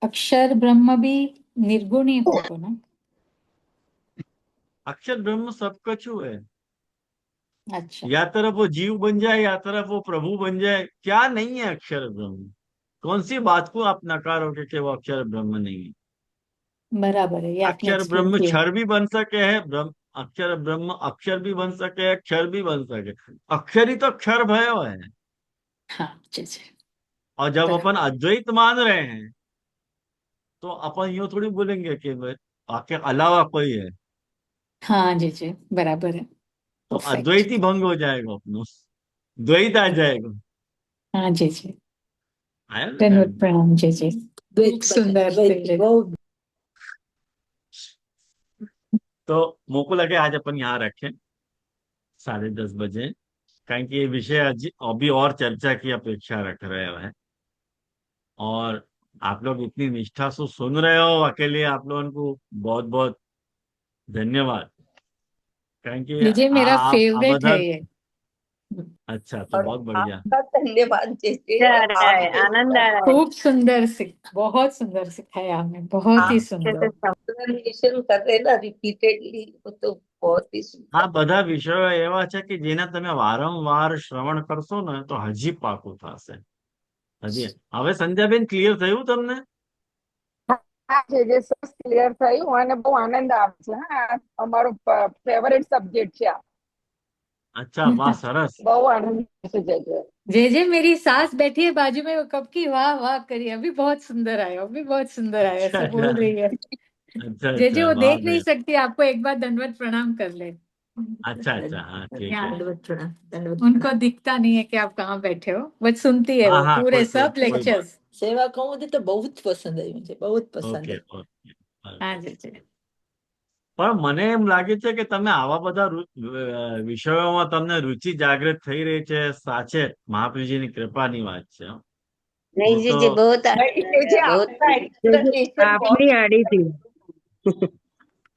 अक्षर ब्रह्म भी निर्गुण ही होगा ना? अक्षर ब्रह्म सब कछु है। अच्छा, या तरफ वो जीव बन जाए या तरफ वो प्रभु बन जाए, क्या नहीं है अक्षर ब्रह्म? कौन सी बात को आप नकारोगे कि वो अक्षर ब्रह्म नहीं है? बराबर है, ये आपने अक्षर एक्सप्लेन ब्रह्म किया। क्षर भी बन सके है, ब्रह्म अक्षर ब्रह्म अक्षर भी बन सके है, क्षर भी बन सके। अक्षर ही तो क्षर भयो है। हाँ जी जी, और जब बराबर। अपन अद्वैत मान रहे हैं तो अपन यूं थोड़ी बोलेंगे कि भाई आपके अलावा कोई है, हाँ जी जी, बराबर है। तो परफेक्ट। अद्वैत ही भंग हो जाएगा अपना, द्वैत आ जाएगा। हाँ जी जी, आया ना धन्यवाद, ध्यान? प्रणाम जी जी, खूब सुंदर से। तो मोको लगे आज अपन यहाँ रखें 10:30 बजे, कारण कि ये विषय अभी और चर्चा की अपेक्षा रख रहे हैं। और आप लोग इतनी निष्ठा से सुन रहे हो, अकेले आप लोगों को बहुत बहुत धन्यवाद। कारण कि जी जी, मेरा आप फेवरेट है अदर, ये। अच्छा तो और बहुत बढ़िया। आपका धन्यवाद जैसे मजा आ रहा है, आपके आनंद आ रहा है। खूब सुंदर बहुत सुंदर सिखाया आपने, बहुत ही आप अच्छे से सुंदर। एक्सप्लेनेशन कर रहे ना रिपीटेडली, वो तो बहुत ही આ सुंदर। બધા વિષયો એવા છે કે જેના તમે વારંવાર શ્રવણ કરશો ને તો હજી પાકું થશે, હજી. હવે સંધ્યાબેન ક્લિયર થયું તમને? હા જે સરસ ક્લિયર થયું અને બહુ આનંદ આવે છે. હા, અમારો ફેવરેટ સબ્જેક્ટ છે આ. અચ્છા, વાહ, સરસ. બહુ આનંદ આવે છે જે. जे मेरी सास बैठी है बाजू में, वो कब की वाह वाह करी, अभी बहुत सुंदर आया, अभी बहुत सुंदर आया, अच्छा ऐसा अच्छा बोल रही है। अच्छा जे अच्छा, वो वाह देख नहीं बे, सकती, आपको एक बार दंडवत प्रणाम कर ले। अच्छा अच्छा, हाँ ठीक है। दंडवत प्रणाम, दंडवत। उनको दिखता नहीं है कि आप कहाँ बैठे हो, बट सुनती है हाँ वो हाँ, पूरे सब कोई बात। लेक्चर्स। सेवा कहूँ तो बहुत पसंद आई, मुझे बहुत पसंद ઓકે आई। ઓકે. हाँ जी जी, પણ મને એમ લાગે છે કે તમે આવા બધા વિષયોમાં તમને રુચિ જાગૃત થઈ રહી છે, સાચે મહાપ્રભુજીની કૃપાની વાત છે, હો. नहीं नहीं जी तो जी, बहुत नहीं, आनंद आ रहा मुझे है, बहुत आपका जैसे एक्सप्लेनेशन आपने बहुत, आड़ी थी,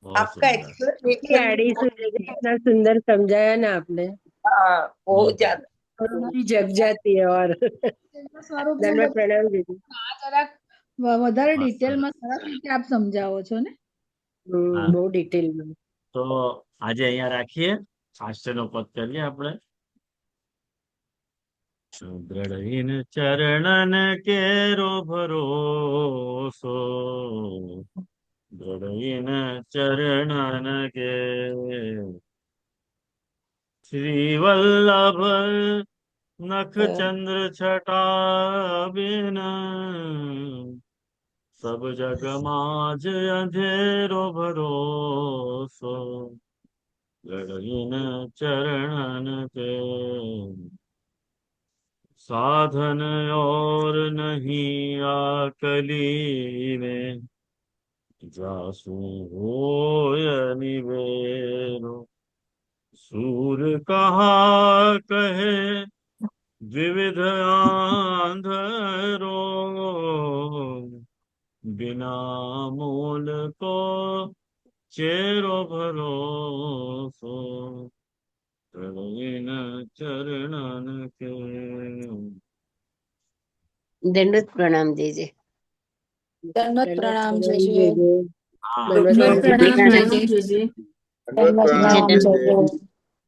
बहुत आपका सुंदर. आपकी एक्सप्लेनेशन आड़ी से बहुत, जैसे इतना सुंदर समझाया ना आपने, हाँ, बहुत बहुत ज्यादा। रुचि जग जाती है। और સ્વરૂપને धन्यवाद, બધું प्रणाम दीदी। જરાક વધારે બસ સરસ. ડિટેલમાં સરસ રીતે આપ સમજાવો છો ને. હા, बहुत डिटेल में। તો આજે અહીંયા રાખીએ, હાસ્યનો પદ કરીએ આપણે. દ્રઢહીન ચરણન કેરો ભરોસો, દ્રઢહીન ચરણન કે શ્રી વલ્લભ નખ ચંદ્ર છટા બિન, सब जग माज अंधेरो भरोसो, गढ़ीन चरणन के साधन और नहीं आकली में, जासु होय निबेरो, सूर कहा कहे विविध आंधरो, बिना मूल को चेरो भरोसो, प्रवीण चरणन के. दंडवत प्रणाम जी जी। दंडवत धन्यवाद, प्रणाम प्रणाम जय। दीदी। हाँ, धन्यवाद, दंडवत प्रणाम दीदी। प्रणाम जय जय। दंडवत जय प्रणाम जय। दीदी। जय।